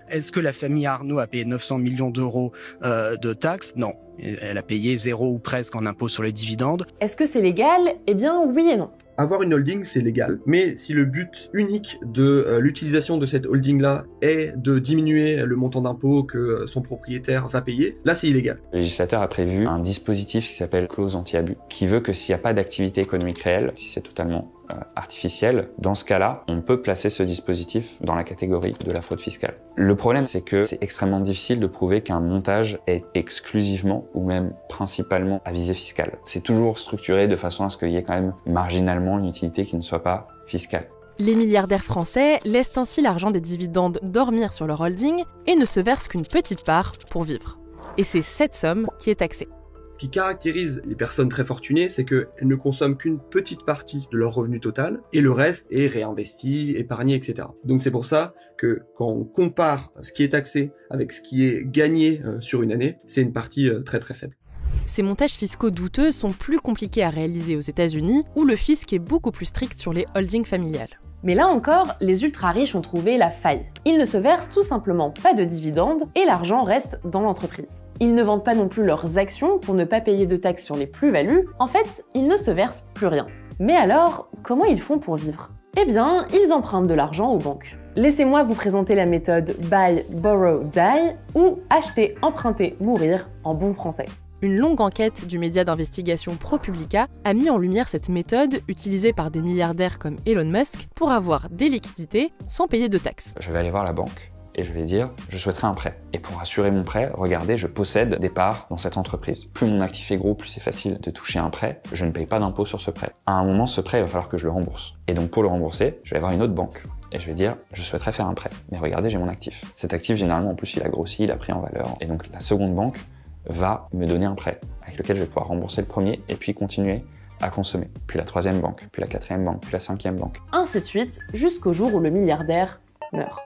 Est-ce que la famille Arnault a payé 900 millions d'euros de taxes? Non. Elle a payé 0 ou presque en impôt sur les dividendes. Est-ce que c'est légal? Eh bien oui et non. Avoir une holding, c'est légal, mais si le but unique de l'utilisation de cette holding-là est de diminuer le montant d'impôt que son propriétaire va payer, là c'est illégal. Le législateur a prévu un dispositif qui s'appelle clause anti-abus, qui veut que s'il n'y a pas d'activité économique réelle, si c'est totalement artificiel, dans ce cas-là, on peut placer ce dispositif dans la catégorie de la fraude fiscale. Le problème, c'est que c'est extrêmement difficile de prouver qu'un montage est exclusivement ou même principalement à visée fiscale. C'est toujours structuré de façon à ce qu'il y ait quand même marginalement une utilité qui ne soit pas fiscale. Les milliardaires français laissent ainsi l'argent des dividendes dormir sur leur holding et ne se versent qu'une petite part pour vivre. Et c'est cette somme qui est taxée. Ce qui caractérise les personnes très fortunées, c'est qu'elles ne consomment qu'une petite partie de leur revenu total et le reste est réinvesti, épargné, etc. Donc c'est pour ça que quand on compare ce qui est taxé avec ce qui est gagné sur une année, c'est une partie très très faible. Ces montages fiscaux douteux sont plus compliqués à réaliser aux États-Unis, où le fisc est beaucoup plus strict sur les holdings familiales. Mais là encore, les ultra-riches ont trouvé la faille. Ils ne se versent tout simplement pas de dividendes et l'argent reste dans l'entreprise. Ils ne vendent pas non plus leurs actions pour ne pas payer de taxes sur les plus-values. En fait, ils ne se versent plus rien. Mais alors, comment ils font pour vivre? Eh bien, ils empruntent de l'argent aux banques. Laissez-moi vous présenter la méthode Buy, Borrow, Die ou acheter, emprunter, mourir en bon français. Une longue enquête du média d'investigation ProPublica a mis en lumière cette méthode utilisée par des milliardaires comme Elon Musk pour avoir des liquidités sans payer de taxes. Je vais aller voir la banque et je vais dire « je souhaiterais un prêt ». Et pour assurer mon prêt, regardez, je possède des parts dans cette entreprise. Plus mon actif est gros, plus c'est facile de toucher un prêt. Je ne paye pas d'impôt sur ce prêt. À un moment, ce prêt, il va falloir que je le rembourse. Et donc pour le rembourser, je vais avoir une autre banque. Et je vais dire, je souhaiterais faire un prêt. Mais regardez, j'ai mon actif. Cet actif, généralement, en plus, il a grossi, il a pris en valeur. Et donc la seconde banque va me donner un prêt avec lequel je vais pouvoir rembourser le premier et puis continuer à consommer. Puis la troisième banque, puis la quatrième banque, puis la cinquième banque. Ainsi de suite, jusqu'au jour où le milliardaire meurt.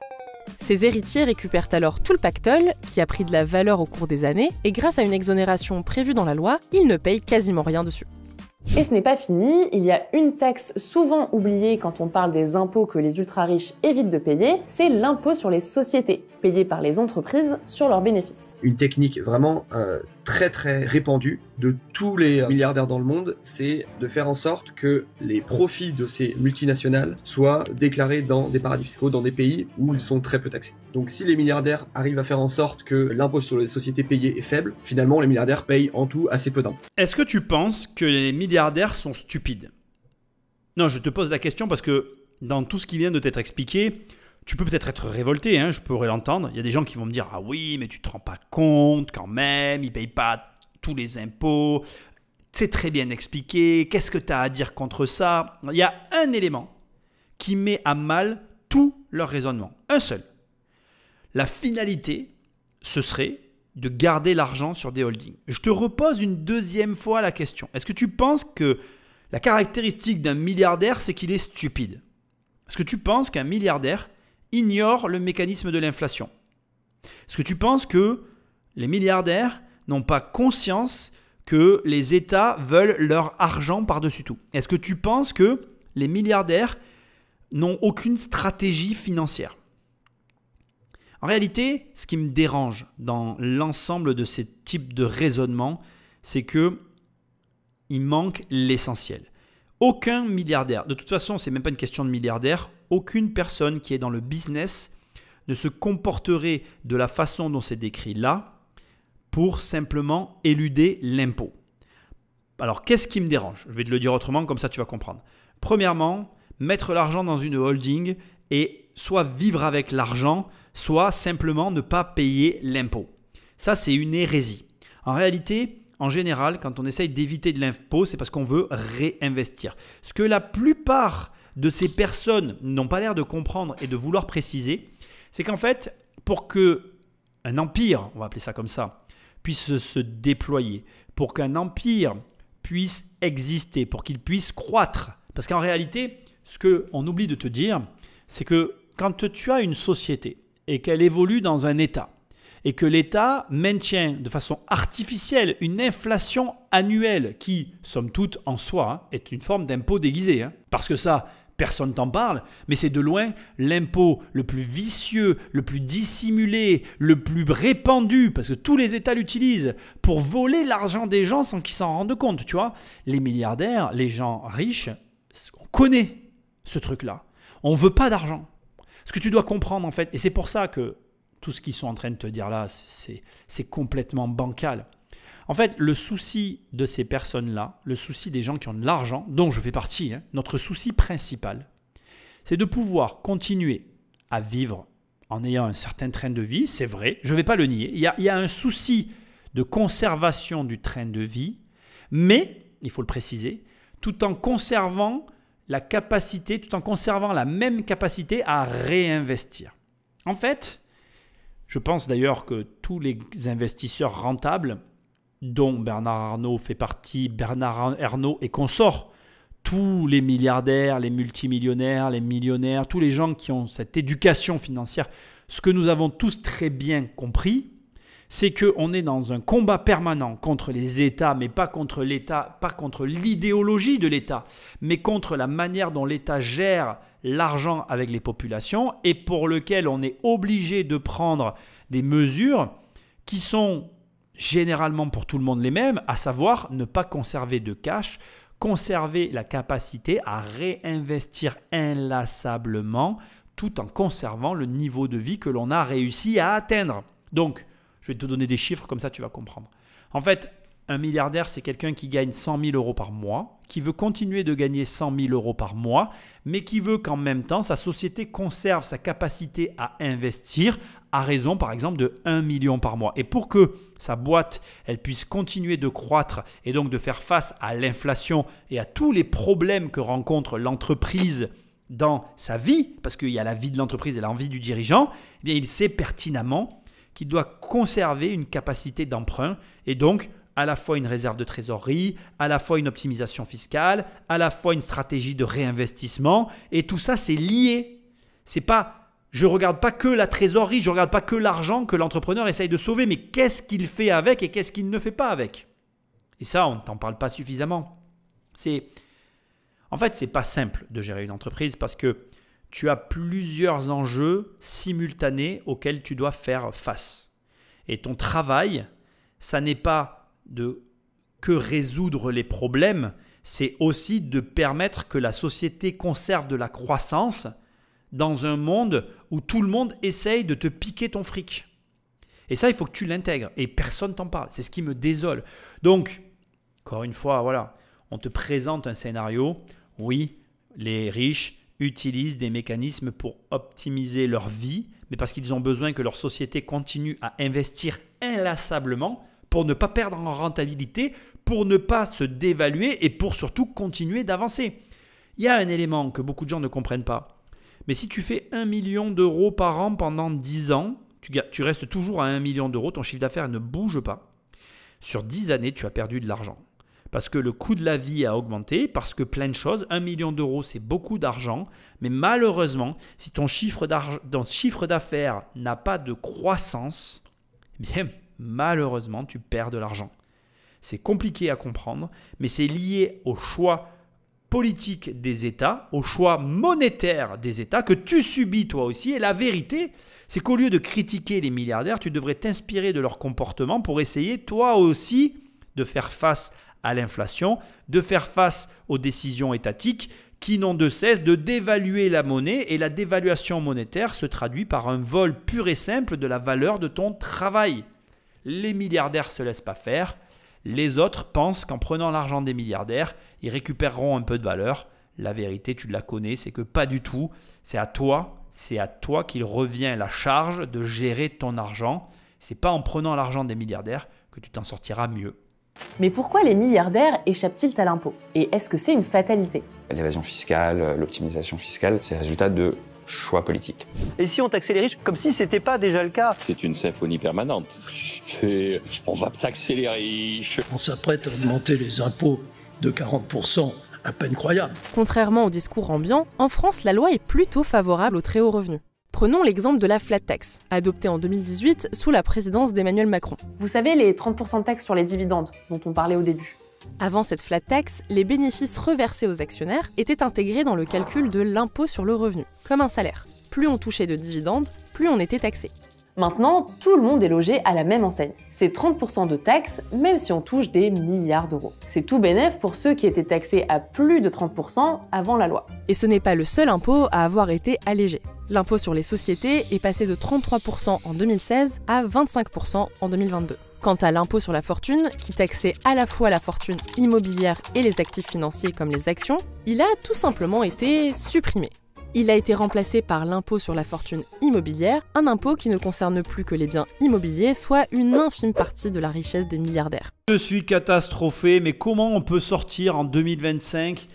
Ces héritiers récupèrent alors tout le pactole, qui a pris de la valeur au cours des années, et grâce à une exonération prévue dans la loi, ils ne payent quasiment rien dessus. Et ce n'est pas fini, il y a une taxe souvent oubliée quand on parle des impôts que les ultra-riches évitent de payer, c'est l'impôt sur les sociétés, payé par les entreprises sur leurs bénéfices. Une technique vraiment très très répandue de tous les milliardaires dans le monde, c'est de faire en sorte que les profits de ces multinationales soient déclarés dans des paradis fiscaux, dans des pays où ils sont très peu taxés. Donc si les milliardaires arrivent à faire en sorte que l'impôt sur les sociétés payées est faible, finalement les milliardaires payent en tout assez peu d'impôts. Est-ce que tu penses que les milliardaires sont stupides? Non, je te pose la question parce que dans tout ce qui vient de t'être expliqué, tu peux peut-être être révolté, hein, je pourrais l'entendre. Il y a des gens qui vont me dire « Ah oui, mais tu te rends pas compte quand même, ils payent pas tous les impôts. C'est très bien expliqué. Qu'est-ce que tu as à dire contre ça ?» Il y a un élément qui met à mal tout leur raisonnement. Un seul. La finalité, ce serait de garder l'argent sur des holdings. Je te repose une deuxième fois la question. Est-ce que tu penses que la caractéristique d'un milliardaire, c'est qu'il est stupide? Est-ce que tu penses qu'un milliardaire ignore le mécanisme de l'inflation? Est-ce que tu penses que les milliardaires n'ont pas conscience que les États veulent leur argent par-dessus tout? Est-ce que tu penses que les milliardaires n'ont aucune stratégie financière? En réalité, ce qui me dérange dans l'ensemble de ces types de raisonnements, c'est qu'il manque l'essentiel. Aucun milliardaire, de toute façon, ce n'est même pas une question de milliardaire, aucune personne qui est dans le business ne se comporterait de la façon dont c'est décrit là pour simplement éluder l'impôt. Alors, qu'est-ce qui me dérange? Je vais te le dire autrement, comme ça tu vas comprendre. Premièrement, mettre l'argent dans une holding est soit vivre avec l'argent, soit simplement ne pas payer l'impôt. Ça, c'est une hérésie. En réalité, en général, quand on essaye d'éviter de l'impôt, c'est parce qu'on veut réinvestir. Ce que la plupart de ces personnes n'ont pas l'air de comprendre et de vouloir préciser, c'est qu'en fait, pour qu'un empire, on va appeler ça comme ça, puisse se déployer, pour qu'un empire puisse exister, pour qu'il puisse croître. Parce qu'en réalité, ce qu'on oublie de te dire, c'est que quand tu as une société et qu'elle évolue dans un État, et que l'État maintient de façon artificielle une inflation annuelle qui, somme toute, en soi, est une forme d'impôt déguisé. Parce que ça, personne t'en parle, mais c'est de loin l'impôt le plus vicieux, le plus dissimulé, le plus répandu, parce que tous les États l'utilisent pour voler l'argent des gens sans qu'ils s'en rendent compte. Tu vois, les milliardaires, les gens riches, on connaît ce truc-là. On ne veut pas d'argent. Ce que tu dois comprendre en fait, et c'est pour ça que tout ce qu'ils sont en train de te dire là, c'est complètement bancal. En fait, le souci de ces personnes-là, le souci des gens qui ont de l'argent, dont je fais partie, notre souci principal, c'est de pouvoir continuer à vivre en ayant un certain train de vie, c'est vrai, je ne vais pas le nier. Il y a un souci de conservation du train de vie, mais, il faut le préciser, tout en conservant la capacité, tout en conservant la même capacité à réinvestir. En fait, je pense d'ailleurs que tous les investisseurs rentables, dont Bernard Arnault fait partie, Bernard Arnault et consorts, tous les milliardaires, les multimillionnaires, les millionnaires, tous les gens qui ont cette éducation financière, ce que nous avons tous très bien compris, c'est qu'on est dans un combat permanent contre les États, mais pas contre l'État, pas contre l'idéologie de l'État, mais contre la manière dont l'État gère l'argent avec les populations et pour lequel on est obligé de prendre des mesures qui sont généralement pour tout le monde les mêmes, à savoir ne pas conserver de cash, conserver la capacité à réinvestir inlassablement tout en conservant le niveau de vie que l'on a réussi à atteindre. Donc, je vais te donner des chiffres, comme ça tu vas comprendre. En fait, un milliardaire, c'est quelqu'un qui gagne 100 000 euros par mois, qui veut continuer de gagner 100 000 euros par mois, mais qui veut qu'en même temps, sa société conserve sa capacité à investir à raison, par exemple, de 1 million par mois. Et pour que sa boîte elle puisse continuer de croître et donc de faire face à l'inflation et à tous les problèmes que rencontre l'entreprise dans sa vie, parce qu'il y a la vie de l'entreprise et la vie du dirigeant, eh bien, il sait pertinemment qu'il doit conserver une capacité d'emprunt et donc à la fois une réserve de trésorerie, à la fois une optimisation fiscale, à la fois une stratégie de réinvestissement. Et tout ça, c'est lié. C'est pas, je ne regarde pas que la trésorerie, je ne regarde pas que l'argent que l'entrepreneur essaye de sauver, mais qu'est-ce qu'il fait avec et qu'est-ce qu'il ne fait pas avec. Et ça, on ne t'en parle pas suffisamment. En fait, ce n'est pas simple de gérer une entreprise parce que tu as plusieurs enjeux simultanés auxquels tu dois faire face. Et ton travail, ça n'est pas que résoudre les problèmes, c'est aussi de permettre que la société conserve de la croissance dans un monde où tout le monde essaye de te piquer ton fric. Et ça, il faut que tu l'intègres et personne t'en parle. C'est ce qui me désole. Donc, encore une fois, voilà, on te présente un scénario. Oui, les riches utilisent des mécanismes pour optimiser leur vie, mais parce qu'ils ont besoin que leur société continue à investir inlassablement pour ne pas perdre en rentabilité, pour ne pas se dévaluer et pour surtout continuer d'avancer. Il y a un élément que beaucoup de gens ne comprennent pas. Mais si tu fais 1 million d'euros par an pendant 10 ans, tu restes toujours à 1 million d'euros, ton chiffre d'affaires ne bouge pas. Sur 10 années, tu as perdu de l'argent. Parce que le coût de la vie a augmenté, parce que plein de choses. 1 million d'euros, c'est beaucoup d'argent. Mais malheureusement, si ton chiffre d'affaires n'a pas de croissance, eh bien, malheureusement, tu perds de l'argent. C'est compliqué à comprendre, mais c'est lié au choix politique des États, au choix monétaire des États que tu subis toi aussi. Et la vérité, c'est qu'au lieu de critiquer les milliardaires, tu devrais t'inspirer de leur comportement pour essayer toi aussi de faire face à l'inflation, de faire face aux décisions étatiques qui n'ont de cesse de dévaluer la monnaie. Et la dévaluation monétaire se traduit par un vol pur et simple de la valeur de ton travail. Les milliardaires ne se laissent pas faire. Les autres pensent qu'en prenant l'argent des milliardaires, ils récupéreront un peu de valeur. La vérité, tu la connais, c'est que pas du tout. C'est à toi, c'est à toi qu'il revient la charge de gérer ton argent. Ce n'est pas en prenant l'argent des milliardaires que tu t'en sortiras mieux. Mais pourquoi les milliardaires échappent-ils à l'impôt? Et est-ce que c'est une fatalité? L'évasion fiscale, l'optimisation fiscale, c'est le résultat de choix politiques. Et si on taxait les riches comme si c'était pas déjà le cas? C'est une symphonie permanente. On va taxer les riches. On s'apprête à augmenter les impôts de 40%, à peine croyable. Contrairement au discours ambiant, en France, la loi est plutôt favorable aux très hauts revenus. Prenons l'exemple de la flat tax, adoptée en 2018 sous la présidence d'Emmanuel Macron. Vous savez, les 30% de taxes sur les dividendes dont on parlait au début. Avant cette flat tax, les bénéfices reversés aux actionnaires étaient intégrés dans le calcul de l'impôt sur le revenu, comme un salaire. Plus on touchait de dividendes, plus on était taxé. Maintenant, tout le monde est logé à la même enseigne. C'est 30% de taxes, même si on touche des milliards d'euros. C'est tout bénef pour ceux qui étaient taxés à plus de 30% avant la loi. Et ce n'est pas le seul impôt à avoir été allégé. L'impôt sur les sociétés est passé de 33% en 2016 à 25% en 2022. Quant à l'impôt sur la fortune, qui taxait à la fois la fortune immobilière et les actifs financiers comme les actions, il a tout simplement été supprimé. Il a été remplacé par l'impôt sur la fortune immobilière, un impôt qui ne concerne plus que les biens immobiliers, soit une infime partie de la richesse des milliardaires. Je suis catastrophé, mais comment on peut sortir en 2025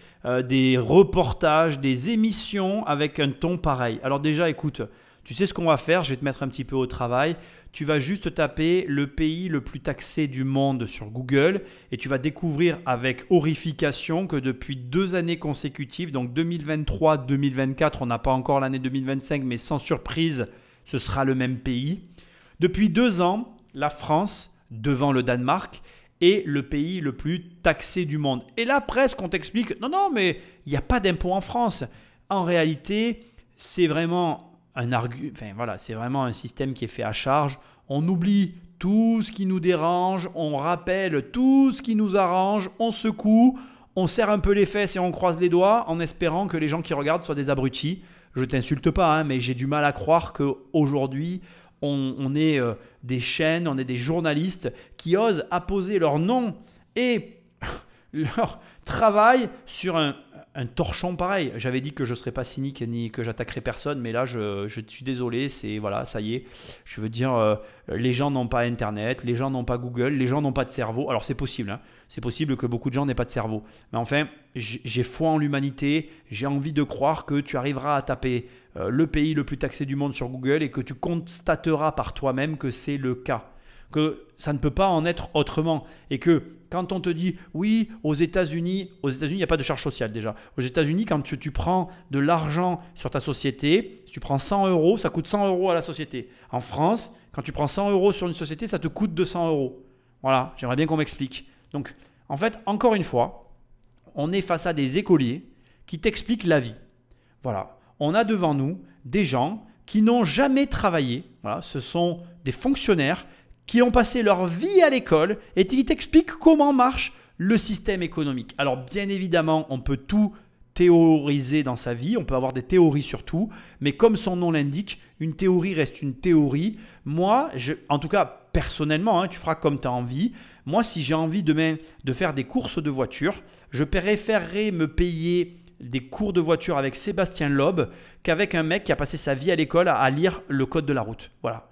des reportages, des émissions avec un ton pareil? Alors déjà, écoute, tu sais ce qu'on va faire, je vais te mettre un petit peu au travail. Tu vas juste taper le pays le plus taxé du monde sur Google et tu vas découvrir avec horrification que depuis 2 années consécutives, donc 2023-2024, on n'a pas encore l'année 2025, mais sans surprise, ce sera le même pays. Depuis 2 ans, la France, devant le Danemark, est le pays le plus taxé du monde. Et là, presque, on t'explique, non, mais il n'y a pas d'impôt en France. En réalité, c'est vraiment c'est vraiment un système qui est fait à charge. On oublie tout ce qui nous dérange, on rappelle tout ce qui nous arrange, on secoue, on serre un peu les fesses et on croise les doigts en espérant que les gens qui regardent soient des abrutis. Je t'insulte pas, mais j'ai du mal à croire qu'aujourd'hui, on est des chaînes, on est des journalistes qui osent apposer leur nom et leur travail sur un torchon pareil. J'avais dit que je ne serais pas cynique ni que j'attaquerais personne, mais là, je suis désolé, ça y est. Je veux dire, les gens n'ont pas Internet, les gens n'ont pas Google, les gens n'ont pas de cerveau. Alors, c'est possible, hein. C'est possible que beaucoup de gens n'aient pas de cerveau. Mais enfin, j'ai foi en l'humanité, j'ai envie de croire que tu arriveras à taper le pays le plus taxé du monde sur Google et que tu constateras par toi-même que c'est le cas. Que ça ne peut pas en être autrement. Et que quand on te dit, oui, aux États-Unis, il n'y a pas de charge sociale déjà. Aux États-Unis, quand tu prends de l'argent sur ta société, si tu prends 100 €, ça coûte 100 € à la société. En France, quand tu prends 100 € sur une société, ça te coûte 200 €. Voilà, j'aimerais bien qu'on m'explique. Donc, en fait, encore une fois, on est face à des écoliers qui t'expliquent la vie. Voilà, on a devant nous des gens qui n'ont jamais travaillé. Voilà, ce sont des fonctionnaires qui ont passé leur vie à l'école et qui t'expliquent comment marche le système économique. Alors bien évidemment, on peut tout théoriser dans sa vie, on peut avoir des théories sur tout, mais comme son nom l'indique, une théorie reste une théorie. Moi, en tout cas personnellement, tu feras comme tu as envie. Moi, si j'ai envie demain de faire des courses de voiture, je préférerais me payer des cours de voiture avec Sébastien Loeb qu'avec un mec qui a passé sa vie à l'école à lire le code de la route. Voilà.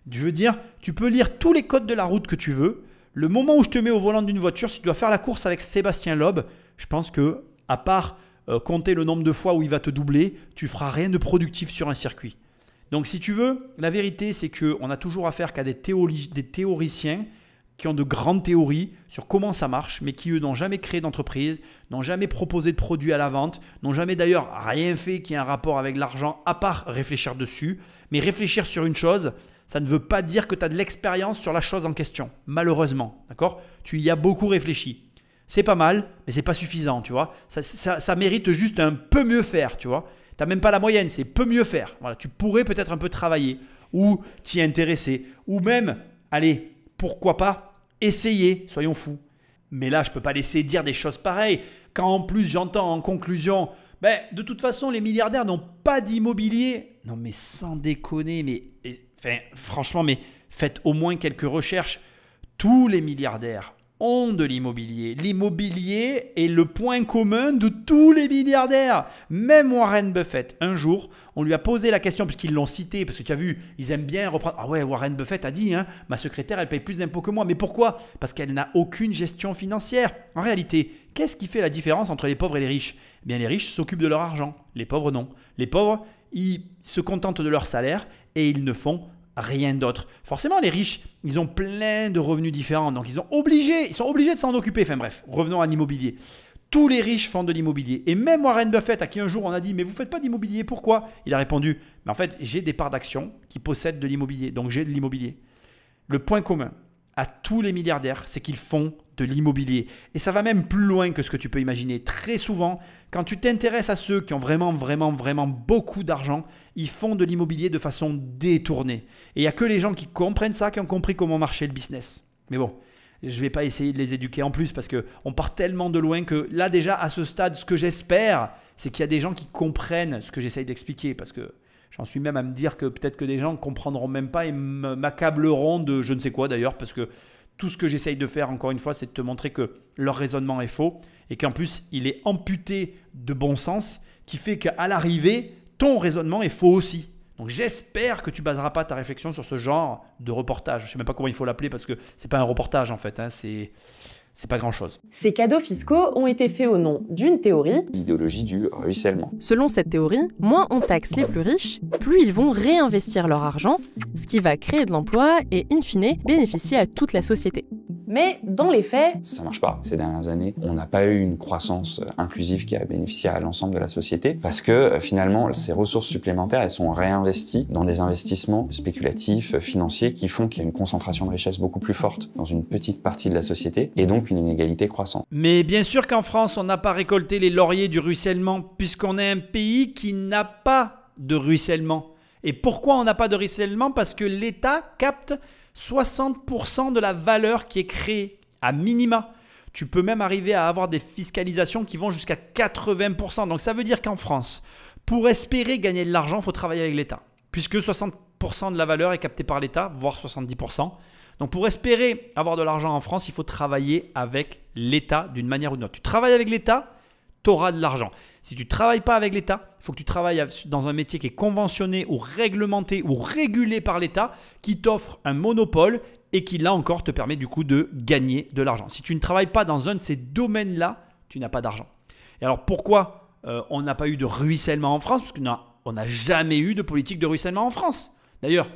Je veux dire, tu peux lire tous les codes de la route que tu veux. Le moment où je te mets au volant d'une voiture, si tu dois faire la course avec Sébastien Loeb, je pense que, à part compter le nombre de fois où il va te doubler, tu feras rien de productif sur un circuit. Donc si tu veux, la vérité c'est qu'on a toujours affaire qu'à des théoriciens qui ont de grandes théories sur comment ça marche, mais qui eux n'ont jamais créé d'entreprise, n'ont jamais proposé de produit à la vente, n'ont jamais d'ailleurs rien fait qui ait un rapport avec l'argent, à part réfléchir dessus. Mais réfléchir sur une chose, ça ne veut pas dire que tu as de l'expérience sur la chose en question, malheureusement. D'accord ? Tu y as beaucoup réfléchi. C'est pas mal, mais c'est pas suffisant, tu vois. Ça mérite juste un peu mieux faire, tu vois. Tu n'as même pas la moyenne, c'est peu mieux faire. Voilà, tu pourrais peut-être un peu travailler ou t'y intéresser. Ou même, allez, pourquoi pas essayer, soyons fous. Mais là, je ne peux pas laisser dire des choses pareilles. Quand en plus j'entends en conclusion, de toute façon, les milliardaires n'ont pas d'immobilier. Non mais sans déconner, franchement, faites au moins quelques recherches. Tous les milliardaires ont de l'immobilier. L'immobilier est le point commun de tous les milliardaires. Même Warren Buffett, un jour, on lui a posé la question, puisqu'ils l'ont cité, parce que tu as vu, ils aiment bien reprendre. Ah ouais, Warren Buffett a dit, hein, ma secrétaire, elle paye plus d'impôts que moi. Mais pourquoi? Parce qu'elle n'a aucune gestion financière. En réalité, qu'est-ce qui fait la différence entre les pauvres et les riches? Eh bien, les riches s'occupent de leur argent. Les pauvres, non. Les pauvres, ils se contentent de leur salaire et ils ne font rien d'autre. Forcément, les riches, ils ont plein de revenus différents. Donc, ils sont obligés de s'en occuper. Enfin bref, revenons à l'immobilier. Tous les riches font de l'immobilier. Et même Warren Buffett, à qui un jour on a dit « Mais vous ne faites pas d'immobilier, pourquoi ?» Il a répondu « Mais en fait, j'ai des parts d'actions qui possèdent de l'immobilier. Donc, j'ai de l'immobilier. » Le point commun à tous les milliardaires, c'est qu'ils font de l'immobilier. Et ça va même plus loin que ce que tu peux imaginer. Très souvent, quand tu t'intéresses à ceux qui ont vraiment beaucoup d'argent, ils font de l'immobilier de façon détournée. Et il n'y a que les gens qui comprennent ça, qui ont compris comment marchait le business. Mais bon, je ne vais pas essayer de les éduquer en plus parce qu'on part tellement de loin que là déjà, à ce stade, ce que j'espère, c'est qu'il y a des gens qui comprennent ce que j'essaye d'expliquer parce que j'en suis même à me dire que peut-être que des gens ne comprendront même pas et m'accableront de je ne sais quoi d'ailleurs parce que tout ce que j'essaye de faire, encore une fois, c'est de te montrer que leur raisonnement est faux et qu'en plus, il est amputé de bon sens qui fait qu'à l'arrivée, ton raisonnement est faux aussi. Donc, j'espère que tu ne baseras pas ta réflexion sur ce genre de reportage. Je ne sais même pas comment il faut l'appeler parce que ce n'est pas un reportage en fait, hein, c'est pas grand-chose. Ces cadeaux fiscaux ont été faits au nom d'une théorie, L'idéologie du ruissellement. Selon cette théorie, moins on taxe les plus riches, plus ils vont réinvestir leur argent, ce qui va créer de l'emploi et, in fine, bénéficier à toute la société. mais dans les faits, Ça marche pas. Ces dernières années, on n'a pas eu une croissance inclusive qui a bénéficié à l'ensemble de la société parce que finalement, ces ressources supplémentaires, elles sont réinvesties dans des investissements spéculatifs, financiers qui font qu'il y a une concentration de richesse beaucoup plus forte dans une petite partie de la société et donc une inégalité croissante. Mais bien sûr qu'en France, on n'a pas récolté les lauriers du ruissellement puisqu'on est un pays qui n'a pas de ruissellement. Et pourquoi on n'a pas de ruissellement? Parce que l'État capte 60% de la valeur qui est créée, à minima. Tu peux même arriver à avoir des fiscalisations qui vont jusqu'à 80%. Donc ça veut dire qu'en France, pour espérer gagner de l'argent, il faut travailler avec l'État. Puisque 60% de la valeur est captée par l'État, voire 70%. Donc pour espérer avoir de l'argent en France, il faut travailler avec l'État d'une manière ou d'une autre. Tu travailles avec l'État, tu auras de l'argent. Si tu ne travailles pas avec l'État, il faut que tu travailles dans un métier qui est conventionné ou réglementé ou régulé par l'État, qui t'offre un monopole et qui, là encore, te permet du coup de gagner de l'argent. Si tu ne travailles pas dans un de ces domaines-là, tu n'as pas d'argent. Et alors pourquoi on n'a pas eu de ruissellement en France? Parce qu'on n'a jamais eu de politique de ruissellement en France. D'ailleurs,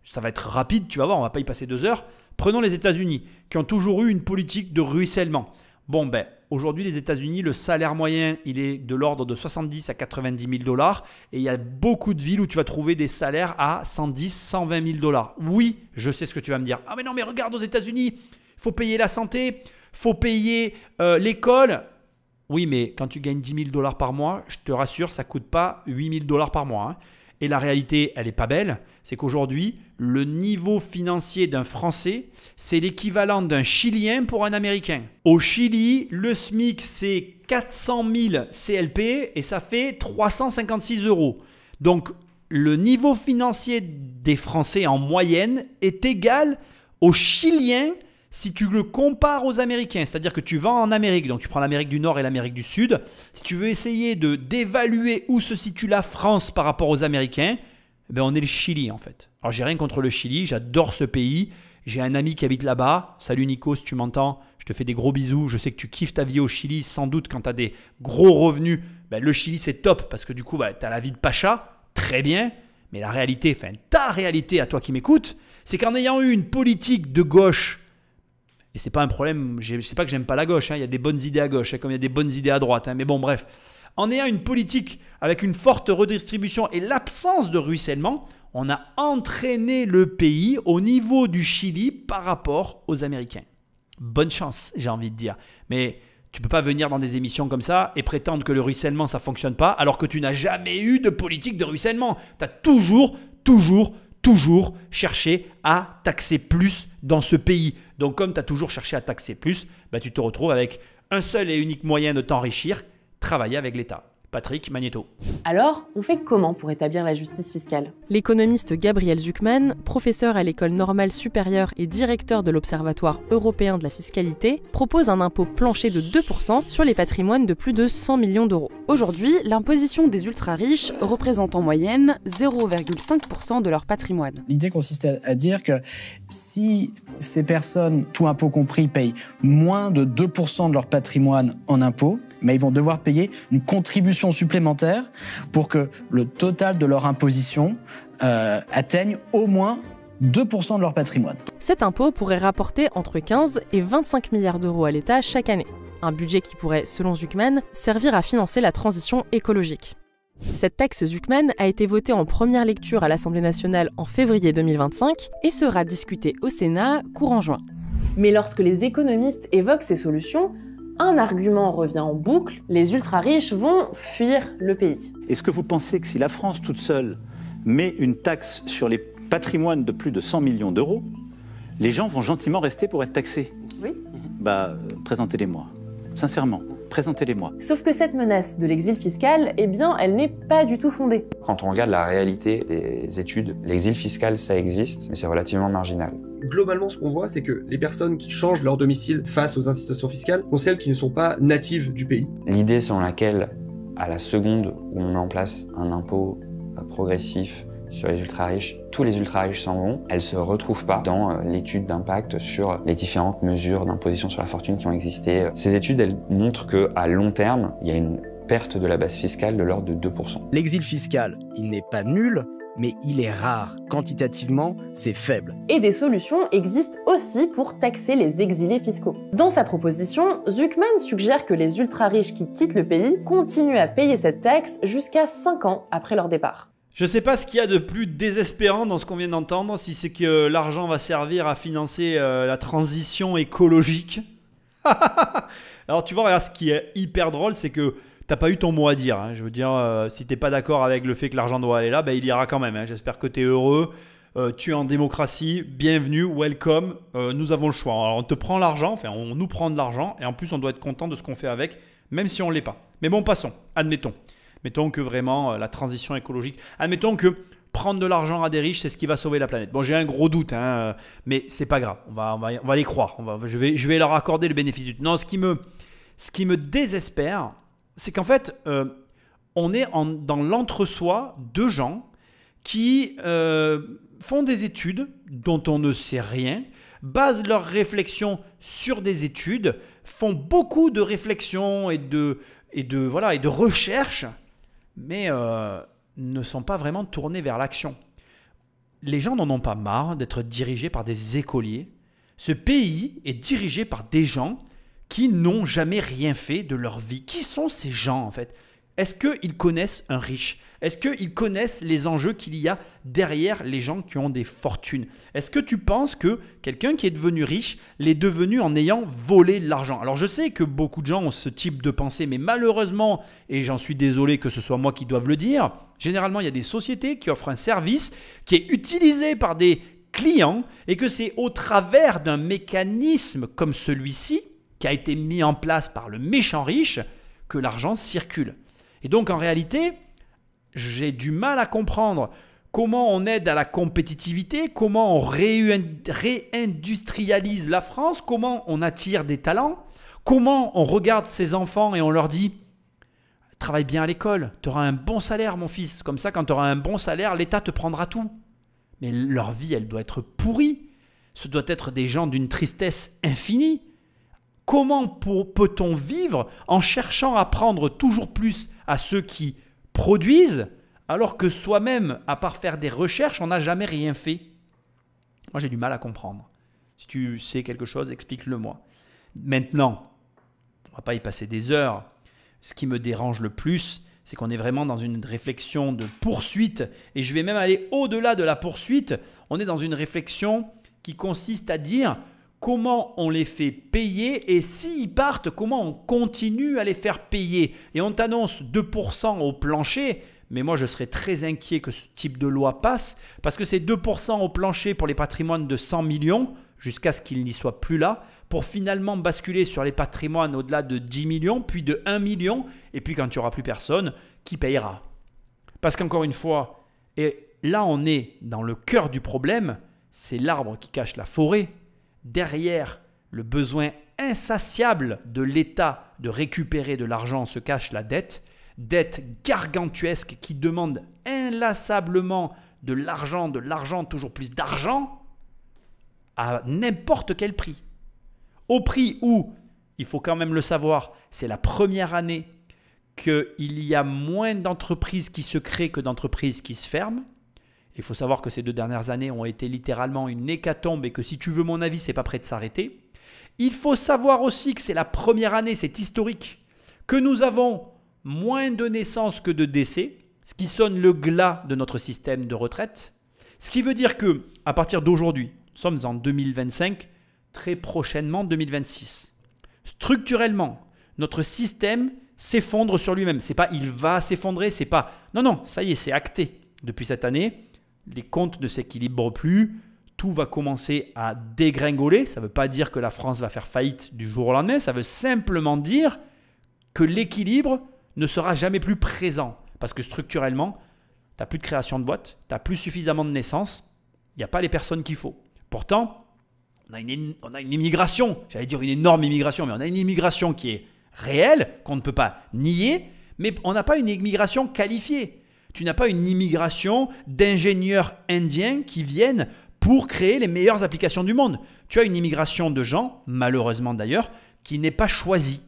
ça va être rapide, tu vas voir, on ne va pas y passer 2 heures. Prenons les États-Unis, qui ont toujours eu une politique de ruissellement. Bon, ben, aujourd'hui, les États-Unis, le salaire moyen, il est de l'ordre de 70 à 90 000 $. Et il y a beaucoup de villes où tu vas trouver des salaires à 110, 120 000 $. Oui, je sais ce que tu vas me dire. Ah mais non, mais regarde aux États-Unis, il faut payer la santé, il faut payer l'école. Oui, mais quand tu gagnes 10 000 $ par mois, je te rassure, ça ne coûte pas 8 000 $ par mois. Hein. Et la réalité, elle n'est pas belle. C'est qu'aujourd'hui, le niveau financier d'un Français, c'est l'équivalent d'un Chilien pour un Américain. Au Chili, le SMIC, c'est 400 000 CLP et ça fait 356 €. Donc, le niveau financier des Français en moyenne est égal aux Chiliens si tu le compares aux Américains. C'est-à-dire que tu vas en Amérique, donc tu prends l'Amérique du Nord et l'Amérique du Sud. Si tu veux essayer d'évaluer où se situe la France par rapport aux Américains, ben on est le Chili en fait. Alors j'ai rien contre le Chili, j'adore ce pays. J'ai un ami qui habite là-bas. Salut Nico, si tu m'entends, je te fais des gros bisous. Je sais que tu kiffes ta vie au Chili, sans doute quand tu as des gros revenus. Ben, le Chili c'est top parce que du coup tu as la vie de Pacha, très bien. Mais la réalité, enfin ta réalité à toi qui m'écoutes, c'est qu'en ayant eu une politique de gauche, et c'est pas un problème, c'est pas que j'aime pas la gauche, hein, il y a des bonnes idées à gauche, hein, comme il y a des bonnes idées à droite. Hein, mais bon, bref. En ayant une politique avec une forte redistribution et l'absence de ruissellement, on a entraîné le pays au niveau du Chili par rapport aux Américains. Bonne chance, j'ai envie de dire. Mais tu peux pas venir dans des émissions comme ça et prétendre que le ruissellement, ça fonctionne pas, alors que tu n'as jamais eu de politique de ruissellement. Tu as toujours cherché à taxer plus dans ce pays. Donc, comme tu as toujours cherché à taxer plus, bah, tu te retrouves avec un seul et unique moyen de t'enrichir, travailler avec l'État. Patrick Magnéto. Alors, on fait comment pour établir la justice fiscale? L'économiste Gabriel Zucman, professeur à l'École normale supérieure et directeur de l'Observatoire européen de la fiscalité, propose un impôt plancher de 2% sur les patrimoines de plus de 100 millions d'euros. Aujourd'hui, l'imposition des ultra-riches représente en moyenne 0,5% de leur patrimoine. L'idée consiste à dire que si ces personnes, tout impôt compris, payent moins de 2% de leur patrimoine en impôts, mais ils vont devoir payer une contribution supplémentaire pour que le total de leur imposition atteigne au moins 2% de leur patrimoine. Cet impôt pourrait rapporter entre 15 et 25 milliards d'euros à l'État chaque année. Un budget qui pourrait, selon Zucman, servir à financer la transition écologique. Cette taxe Zucman a été votée en première lecture à l'Assemblée nationale en février 2025 et sera discutée au Sénat courant juin. Mais lorsque les économistes évoquent ces solutions, un argument revient en boucle, les ultra-riches vont fuir le pays. Est-ce que vous pensez que si la France toute seule met une taxe sur les patrimoines de plus de 100 millions d'euros, les gens vont gentiment rester pour être taxés? Oui. Présentez-les-moi. Sincèrement, présentez-les-moi. Sauf que cette menace de l'exil fiscal, eh bien, elle n'est pas du tout fondée. Quand on regarde la réalité des études, l'exil fiscal, ça existe, mais c'est relativement marginal. Globalement, ce qu'on voit, c'est que les personnes qui changent leur domicile face aux incitations fiscales sont celles qui ne sont pas natives du pays. L'idée selon laquelle, à la seconde où on met en place un impôt progressif sur les ultra-riches, tous les ultra-riches s'en vont, elles ne se retrouvent pas dans l'étude d'impact sur les différentes mesures d'imposition sur la fortune qui ont existé. Ces études, elles montrent qu'à long terme, il y a une perte de la base fiscale de l'ordre de 2%. L'exil fiscal, il n'est pas nul, mais il est rare. Quantitativement, c'est faible. Et des solutions existent aussi pour taxer les exilés fiscaux. Dans sa proposition, Zucman suggère que les ultra-riches qui quittent le pays continuent à payer cette taxe jusqu'à 5 ans après leur départ. Je sais pas ce qu'il y a de plus désespérant dans ce qu'on vient d'entendre, si c'est que l'argent va servir à financer la transition écologique. Alors tu vois, regarde, ce qui est hyper drôle, c'est que t'as pas eu ton mot à dire. Hein. Je veux dire, si t'es pas d'accord avec le fait que l'argent doit aller là, il ira quand même. Hein. J'espère que t'es heureux. Tu es en démocratie. Bienvenue, welcome. Nous avons le choix. Alors on te prend l'argent, enfin on nous prend de l'argent, et en plus on doit être content de ce qu'on fait avec, même si on l'est pas. Mais bon, passons. Admettons. Mettons que vraiment la transition écologique, admettons que prendre de l'argent à des riches, c'est ce qui va sauver la planète. Bon, j'ai un gros doute, hein, mais c'est pas grave, on va les croire, je vais leur accorder le bénéfice du doute. Non, ce qui me désespère, c'est qu'en fait, on est dans l'entre-soi de gens qui font des études dont on ne sait rien, basent leurs réflexions sur des études, font beaucoup de réflexions et de recherches, mais ne sont pas vraiment tournés vers l'action. Les gens n'en ont pas marre d'être dirigés par des écoliers. Ce pays est dirigé par des gens qui n'ont jamais rien fait de leur vie. Qui sont ces gens en fait? Est-ce qu'ils connaissent un riche? Est-ce qu'ils connaissent les enjeux qu'il y a derrière les gens qui ont des fortunes? Est-ce que tu penses que quelqu'un qui est devenu riche l'est devenu en ayant volé de l'argent? Alors je sais que beaucoup de gens ont ce type de pensée, mais malheureusement, et j'en suis désolé que ce soit moi qui doive le dire, généralement il y a des sociétés qui offrent un service qui est utilisé par des clients et que c'est au travers d'un mécanisme comme celui-ci, qui a été mis en place par le méchant riche, que l'argent circule. Et donc en réalité, j'ai du mal à comprendre comment on aide à la compétitivité, comment on réindustrialise la France, comment on attire des talents, comment on regarde ses enfants et on leur dit « Travaille bien à l'école, tu auras un bon salaire mon fils, comme ça quand tu auras un bon salaire, l'État te prendra tout. » Mais leur vie, elle doit être pourrie. Ce doit être des gens d'une tristesse infinie. Comment peut-on vivre en cherchant à prendre toujours plus à ceux qui produisent, alors que soi-même, à part faire des recherches, on n'a jamais rien fait? Moi, j'ai du mal à comprendre. Si tu sais quelque chose, explique-le-moi. Maintenant, on ne va pas y passer des heures. Ce qui me dérange le plus, c'est qu'on est vraiment dans une réflexion de poursuite. Et je vais même aller au-delà de la poursuite. On est dans une réflexion qui consiste à dire comment on les fait payer et s'ils partent, comment on continue à les faire payer. Et on t'annonce 2% au plancher, mais moi je serais très inquiet que ce type de loi passe parce que ces 2% au plancher pour les patrimoines de 100 millions, jusqu'à ce qu'il n'y soit plus là, pour finalement basculer sur les patrimoines au-delà de 10 millions, puis de 1 million, et puis quand il n'y aura plus personne, qui payera? Parce qu'encore une fois, et là on est dans le cœur du problème, c'est l'arbre qui cache la forêt. Derrière le besoin insatiable de l'État de récupérer de l'argent se cache la dette gargantuesque qui demande inlassablement de l'argent, toujours plus d'argent, à n'importe quel prix. Au prix où, il faut quand même le savoir, c'est la première année qu'il y a moins d'entreprises qui se créent que d'entreprises qui se ferment. Il faut savoir que ces 2 dernières années ont été littéralement une hécatombe et que si tu veux mon avis, c'est pas prêt de s'arrêter. Il faut savoir aussi que c'est la première année, c'est historique, que nous avons moins de naissances que de décès, ce qui sonne le glas de notre système de retraite. Ce qui veut dire que à partir d'aujourd'hui, nous sommes en 2025, très prochainement 2026. Structurellement, notre système s'effondre sur lui-même. C'est pas il va s'effondrer, c'est pas non, ça y est, c'est acté. Depuis cette année, les comptes ne s'équilibrent plus, tout va commencer à dégringoler. Ça ne veut pas dire que la France va faire faillite du jour au lendemain, ça veut simplement dire que l'équilibre ne sera jamais plus présent. Parce que structurellement, tu n'as plus de création de boîtes, tu n'as plus suffisamment de naissances, il n'y a pas les personnes qu'il faut. Pourtant, on a une immigration, j'allais dire une énorme immigration, mais on a une immigration qui est réelle, qu'on ne peut pas nier, mais on n'a pas une immigration qualifiée. Tu n'as pas une immigration d'ingénieurs indiens qui viennent pour créer les meilleures applications du monde. Tu as une immigration de gens, malheureusement d'ailleurs, qui n'est pas choisie.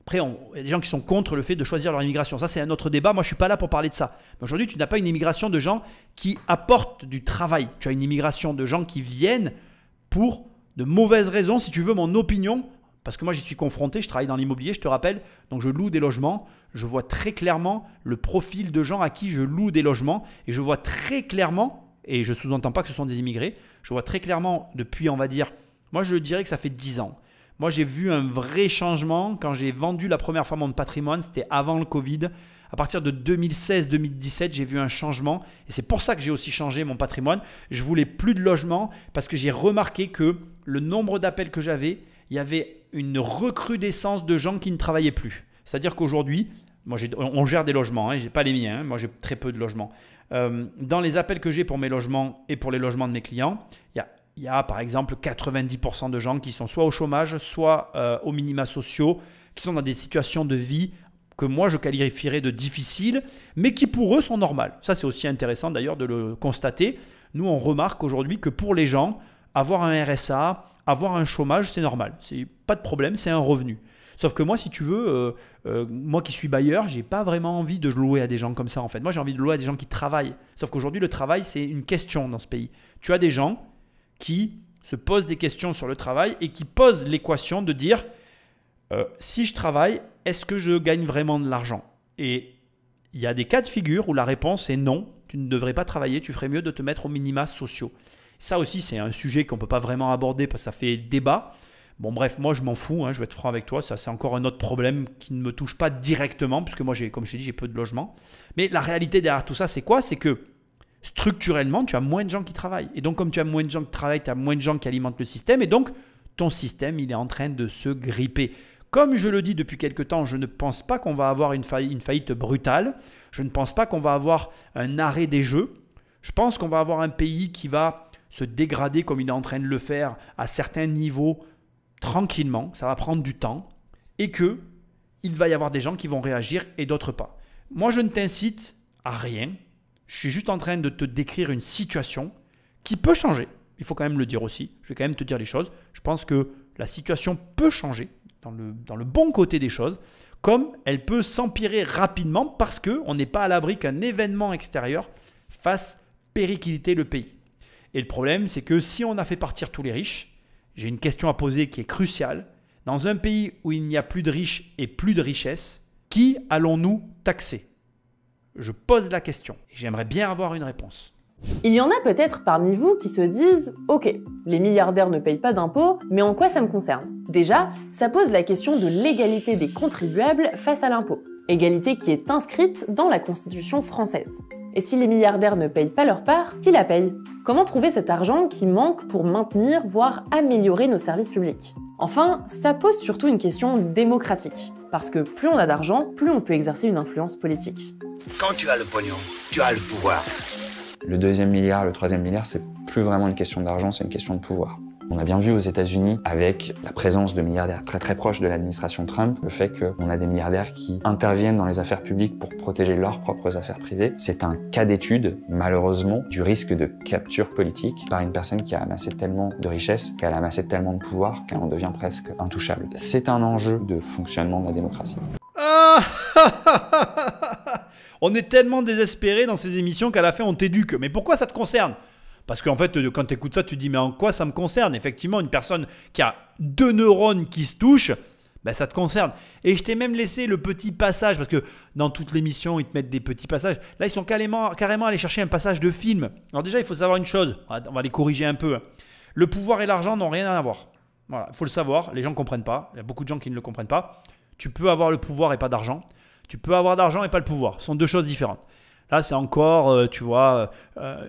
Après, il y a des gens qui sont contre le fait de choisir leur immigration. Ça, c'est un autre débat. Moi, je ne suis pas là pour parler de ça. Mais aujourd'hui, tu n'as pas une immigration de gens qui apportent du travail. Tu as une immigration de gens qui viennent pour de mauvaises raisons, si tu veux mon opinion. Parce que moi, j'y suis confronté. Je travaille dans l'immobilier, je te rappelle. Donc, je loue des logements. Je vois très clairement le profil de gens à qui je loue des logements. Et je vois très clairement, et je ne sous-entends pas que ce sont des immigrés, je vois très clairement depuis, on va dire, moi, je dirais que ça fait 10 ans. Moi, j'ai vu un vrai changement quand j'ai vendu la première fois mon patrimoine. C'était avant le Covid. À partir de 2016-2017, j'ai vu un changement. Et c'est pour ça que j'ai aussi changé mon patrimoine. Je voulais plus de logement parce que j'ai remarqué que le nombre d'appels que j'avais, il y avait une recrudescence de gens qui ne travaillaient plus. C'est-à-dire qu'aujourd'hui, on gère des logements. Je n'ai pas les miens. Moi, j'ai très peu de logements. Dans les appels que j'ai pour mes logements et pour les logements de mes clients, il y a par exemple 90% de gens qui sont soit au chômage, soit aux minima sociaux, qui sont dans des situations de vie que moi je qualifierais de difficiles, mais qui pour eux sont normales. Ça, c'est aussi intéressant d'ailleurs de le constater. Nous, on remarque aujourd'hui que pour les gens, avoir un RSA, avoir un chômage, c'est normal. C'est pas de problème, c'est un revenu. Sauf que moi, si tu veux, moi qui suis bailleur, j'ai pas vraiment envie de louer à des gens comme ça en fait. Moi, j'ai envie de louer à des gens qui travaillent. Sauf qu'aujourd'hui, le travail, c'est une question dans ce pays. Tu as des gens qui se posent des questions sur le travail et qui posent l'équation de dire si je travaille, est-ce que je gagne vraiment de l'argent? Et il y a des cas de figure où la réponse est non, tu ne devrais pas travailler, tu ferais mieux de te mettre aux minima sociaux. Ça aussi, c'est un sujet qu'on ne peut pas vraiment aborder parce que ça fait débat. Bon bref, moi je m'en fous, je vais être franc avec toi, ça c'est encore un autre problème qui ne me touche pas directement puisque moi, comme je t'ai dit, j'ai peu de logements. Mais la réalité derrière tout ça, c'est quoi? C'est que structurellement, tu as moins de gens qui travaillent. Et donc, comme tu as moins de gens qui travaillent, tu as moins de gens qui alimentent le système. Et donc, ton système, il est en train de se gripper. Comme je le dis depuis quelque temps, je ne pense pas qu'on va avoir une faillite brutale. Je ne pense pas qu'on va avoir un arrêt des jeux. Je pense qu'on va avoir un pays qui va se dégrader comme il est en train de le faire à certains niveaux tranquillement. Ça va prendre du temps. Et qu'il va y avoir des gens qui vont réagir et d'autres pas. Moi, je ne t'incite à rien. Je suis juste en train de te décrire une situation qui peut changer. Il faut quand même le dire aussi. Je vais quand même te dire les choses. Je pense que la situation peut changer dans le bon côté des choses, comme elle peut s'empirer rapidement parce qu'on n'est pas à l'abri qu'un événement extérieur fasse péricliter le pays. Et le problème, c'est que si on a fait partir tous les riches, j'ai une question à poser qui est cruciale. Dans un pays où il n'y a plus de riches et plus de richesses, qui allons-nous taxer ? Je pose la question et j'aimerais bien avoir une réponse. Il y en a peut-être parmi vous qui se disent « Ok, les milliardaires ne payent pas d'impôts, mais en quoi ça me concerne ?» Déjà, ça pose la question de l'égalité des contribuables face à l'impôt. Égalité qui est inscrite dans la Constitution française. Et si les milliardaires ne payent pas leur part, qui la paye? Comment trouver cet argent qui manque pour maintenir, voire améliorer nos services publics? Enfin, ça pose surtout une question démocratique. Parce que plus on a d'argent, plus on peut exercer une influence politique. Quand tu as le pognon, tu as le pouvoir. Le 2e milliard, le 3e milliard, c'est plus vraiment une question d'argent, c'est une question de pouvoir. On a bien vu aux États-Unis, avec la présence de milliardaires très très proches de l'administration Trump, le fait qu'on a des milliardaires qui interviennent dans les affaires publiques pour protéger leurs propres affaires privées. C'est un cas d'étude, malheureusement, du risque de capture politique par une personne qui a amassé tellement de richesses, qu'elle a amassé tellement de pouvoir, qu'elle en devient presque intouchable. C'est un enjeu de fonctionnement de la démocratie. On est tellement désespérés dans ces émissions qu'à la fin on t'éduque. Mais pourquoi ça te concerne ? Parce qu'en fait, quand tu écoutes ça, tu te dis mais en quoi ça me concerne ? Effectivement, une personne qui a 2 neurones qui se touchent, ben ça te concerne. Et je t'ai même laissé le petit passage, parce que dans toute l'émission, ils te mettent des petits passages. Là, ils sont carrément allés chercher un passage de film. Alors déjà, il faut savoir une chose, on va les corriger un peu. Le pouvoir et l'argent n'ont rien à voir. Voilà, il faut le savoir, les gens ne comprennent pas. Il y a beaucoup de gens qui ne le comprennent pas. Tu peux avoir le pouvoir et pas d'argent. Tu peux avoir d'argent et pas le pouvoir. Ce sont 2 choses différentes. Là, c'est encore, tu vois,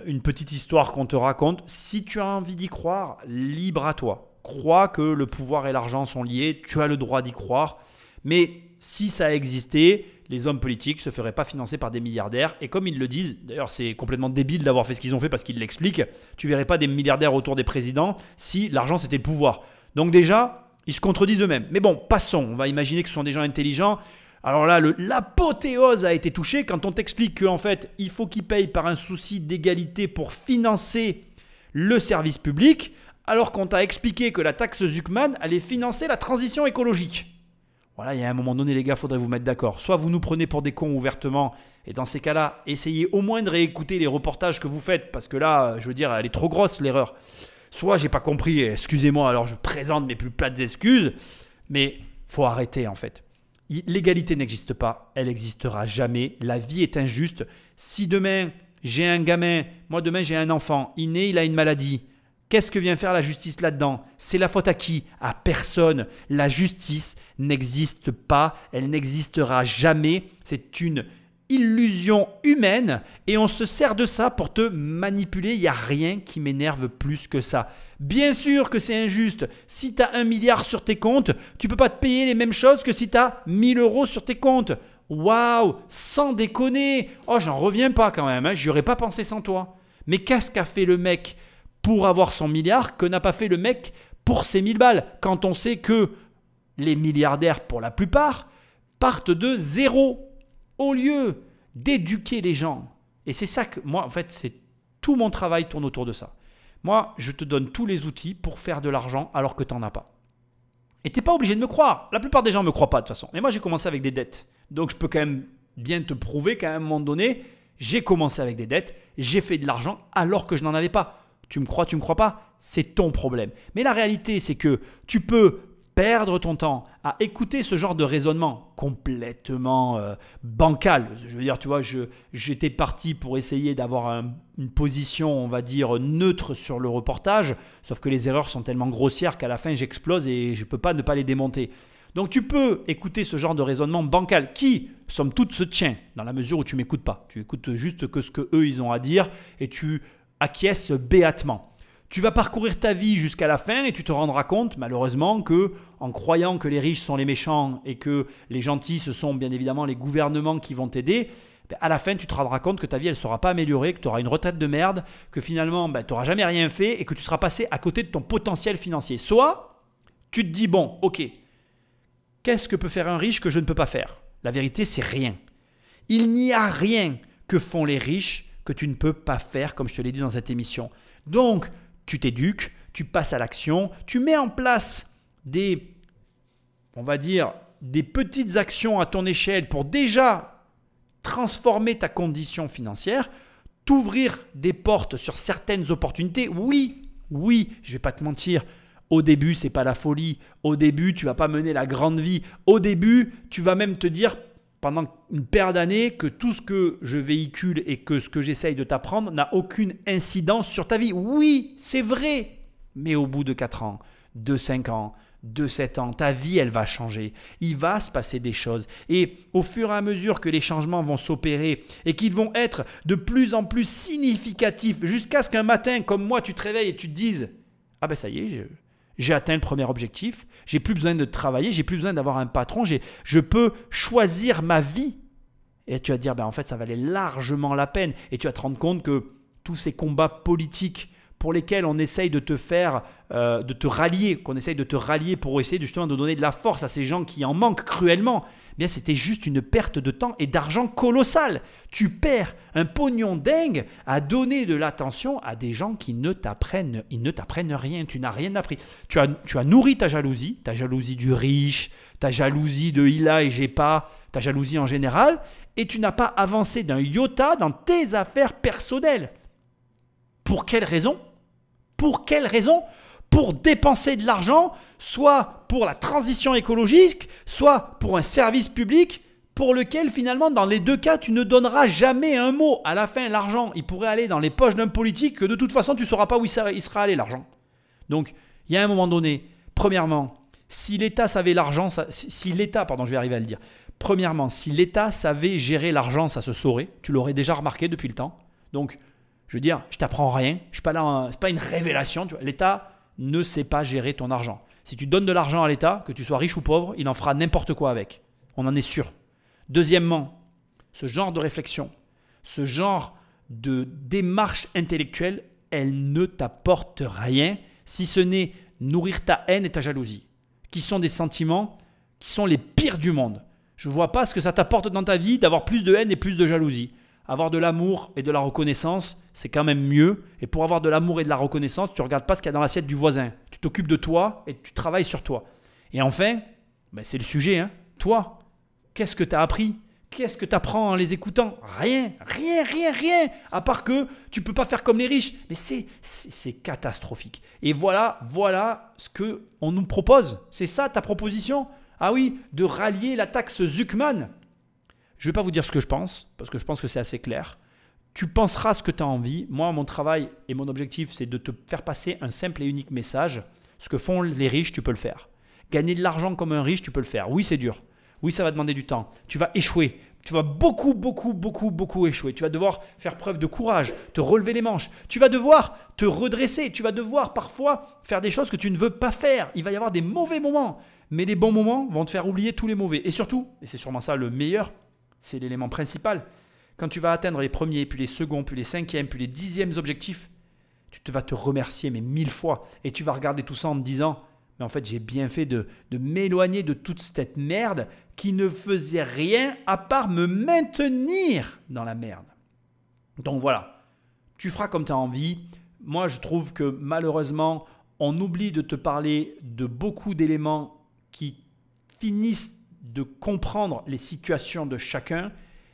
une petite histoire qu'on te raconte. Si tu as envie d'y croire, libre à toi. Crois que le pouvoir et l'argent sont liés. Tu as le droit d'y croire. Mais si ça existait, les hommes politiques ne se feraient pas financer par des milliardaires. Et comme ils le disent, d'ailleurs, c'est complètement débile d'avoir fait ce qu'ils ont fait parce qu'ils l'expliquent. Tu ne verrais pas des milliardaires autour des présidents si l'argent, c'était le pouvoir. Donc déjà, ils se contredisent eux-mêmes. Mais bon, passons. On va imaginer que ce sont des gens intelligents. Alors là, l'apothéose a été touchée quand on t'explique qu'en fait, il faut qu'ils payent par un souci d'égalité pour financer le service public, alors qu'on t'a expliqué que la taxe Zuckman allait financer la transition écologique. Voilà, il y a un moment donné, les gars, il faudrait vous mettre d'accord. Soit vous nous prenez pour des cons ouvertement, et dans ces cas-là, essayez au moins de réécouter les reportages que vous faites, parce que là, je veux dire, elle est trop grosse l'erreur. Soit j'ai pas compris, excusez-moi, alors je présente mes plus plates excuses, mais faut arrêter en fait. L'égalité n'existe pas, elle n'existera jamais. La vie est injuste. Si demain, j'ai un gamin, moi demain j'ai un enfant, il naît, il a une maladie. Qu'est-ce que vient faire la justice là-dedans? C'est la faute à qui? À personne. La justice n'existe pas, elle n'existera jamais. C'est une illusion humaine et on se sert de ça pour te manipuler. Il n'y a rien qui m'énerve plus que ça. Bien sûr que c'est injuste. Si tu as 1 milliard sur tes comptes, tu ne peux pas te payer les mêmes choses que si tu as 1 000 € sur tes comptes. Waouh, sans déconner. Oh, j'en reviens pas quand même. J'y aurais pas pensé sans toi. Mais qu'est-ce qu'a fait le mec pour avoir son milliard que n'a pas fait le mec pour ses 1000 balles? Quand on sait que les milliardaires, pour la plupart, partent de zéro. Au lieu d'éduquer les gens. Et c'est ça que moi, en fait, c'est tout mon travail tourne autour de ça. Moi, je te donne tous les outils pour faire de l'argent alors que tu n'en as pas. Et tu n'es pas obligé de me croire. La plupart des gens ne me croient pas de toute façon. Mais moi, j'ai commencé avec des dettes. Donc, je peux quand même bien te prouver qu'à un moment donné, j'ai commencé avec des dettes, j'ai fait de l'argent alors que je n'en avais pas. Tu me crois, tu ne me crois pas, c'est ton problème. Mais la réalité, c'est que tu peux perdre ton temps à écouter ce genre de raisonnement complètement bancal. Je veux dire, tu vois, j'étais parti pour essayer d'avoir une position, on va dire, neutre sur le reportage, sauf que les erreurs sont tellement grossières qu'à la fin, j'explose et je ne peux pas ne pas les démonter. Donc, tu peux écouter ce genre de raisonnement bancal qui, somme toute, se tient dans la mesure où tu ne m'écoutes pas. Tu écoutes juste ce qu'eux, ils ont à dire et tu acquiesces béatement. Tu vas parcourir ta vie jusqu'à la fin et tu te rendras compte, malheureusement, que en croyant que les riches sont les méchants et que les gentils, ce sont bien évidemment les gouvernements qui vont t'aider, à la fin, tu te rendras compte que ta vie, elle ne sera pas améliorée, que tu auras une retraite de merde, que finalement, tu n'auras jamais rien fait et que tu seras passé à côté de ton potentiel financier. Soit, tu te dis, bon, ok, qu'est-ce que peut faire un riche que je ne peux pas faire? La vérité, c'est rien. Il n'y a rien que font les riches que tu ne peux pas faire, comme je te l'ai dit dans cette émission. Donc, tu t'éduques, tu passes à l'action, tu mets en place des petites actions à ton échelle pour déjà transformer ta condition financière, t'ouvrir des portes sur certaines opportunités. Oui, je ne vais pas te mentir, au début, ce n'est pas la folie. Au début, tu ne vas pas mener la grande vie. Au début, tu vas même te dire pendant une paire d'années que tout ce que je véhicule et que ce que j'essaye de t'apprendre n'a aucune incidence sur ta vie. Oui, c'est vrai. Mais au bout de 4 ans, de 5 ans, de 7 ans, ta vie, elle va changer. Il va se passer des choses. Et au fur et à mesure que les changements vont s'opérer et qu'ils vont être de plus en plus significatifs, jusqu'à ce qu'un matin, comme moi, tu te réveilles et tu te dises « Ah ben ça y est, j'ai atteint le premier objectif, j'ai plus besoin de travailler, j'ai plus besoin d'avoir un patron, je peux choisir ma vie. » Et tu vas te dire, en fait, ça valait largement la peine. Et tu vas te rendre compte que tous ces combats politiques pour lesquels on essaye de te faire, de te rallier, qu'on essaye de te rallier pour essayer justement de donner de la force à ces gens qui en manquent cruellement, c'était juste une perte de temps et d'argent colossale. Tu perds un pognon dingue à donner de l'attention à des gens qui ne t'apprennent rien. Tu n'as rien appris. Tu as nourri ta jalousie du riche, ta jalousie de il a et j'ai pas, ta jalousie en général, et tu n'as pas avancé d'un iota dans tes affaires personnelles. Pour quelle raison ? Pour dépenser de l'argent, soit pour la transition écologique, soit pour un service public pour lequel finalement dans les deux cas tu ne donneras jamais un mot. À la fin, l'argent, il pourrait aller dans les poches d'un politique que de toute façon tu ne sauras pas où il sera allé l'argent. Donc il y a un moment donné, premièrement, si l'État savait l'argent, Premièrement, si l'État savait gérer l'argent, ça se saurait. Tu l'aurais déjà remarqué depuis le temps. Donc, je veux dire, je t'apprends rien. Je suis pas là, c'est pas une révélation. Tu vois. L'État ne sait pas gérer ton argent. Si tu donnes de l'argent à l'État, que tu sois riche ou pauvre, il en fera n'importe quoi avec. On en est sûr. Deuxièmement, ce genre de réflexion, ce genre de démarche intellectuelle, elle ne t'apporte rien si ce n'est nourrir ta haine et ta jalousie, qui sont des sentiments qui sont les pires du monde. Je ne vois pas ce que ça t'apporte dans ta vie d'avoir plus de haine et plus de jalousie. Avoir de l'amour et de la reconnaissance, c'est quand même mieux. Et pour avoir de l'amour et de la reconnaissance, tu ne regardes pas ce qu'il y a dans l'assiette du voisin. Tu t'occupes de toi et tu travailles sur toi. Et enfin, c'est le sujet. Toi, qu'est-ce que tu as appris ? Qu'est-ce que tu apprends en les écoutant ? Rien. À part que tu ne peux pas faire comme les riches. Mais c'est catastrophique. Et voilà ce qu'on nous propose. C'est ça ta proposition ? Ah oui, de rallier la taxe Zuckman. Je ne vais pas vous dire ce que je pense, parce que je pense que c'est assez clair. Tu penseras ce que tu as envie. Moi, mon travail et mon objectif, c'est de te faire passer un simple et unique message. Ce que font les riches, tu peux le faire. Gagner de l'argent comme un riche, tu peux le faire. Oui, c'est dur. Oui, ça va demander du temps. Tu vas échouer. Tu vas beaucoup échouer. Tu vas devoir faire preuve de courage, te relever les manches. Tu vas devoir te redresser. Tu vas devoir parfois faire des choses que tu ne veux pas faire. Il va y avoir des mauvais moments. Mais les bons moments vont te faire oublier tous les mauvais. Et surtout, et c'est sûrement ça le meilleur, c'est l'élément principal, quand tu vas atteindre les premiers, puis les seconds, puis les cinquièmes, puis les 10e objectifs, tu vas te remercier mais 1000 fois. Et tu vas regarder tout ça en te disant, mais en fait j'ai bien fait de m'éloigner de toute cette merde qui ne faisait rien à part me maintenir dans la merde. Donc voilà, tu feras comme tu as envie. Moi je trouve que malheureusement, on oublie de te parler de beaucoup d'éléments qui finissent de comprendre les situations de chacun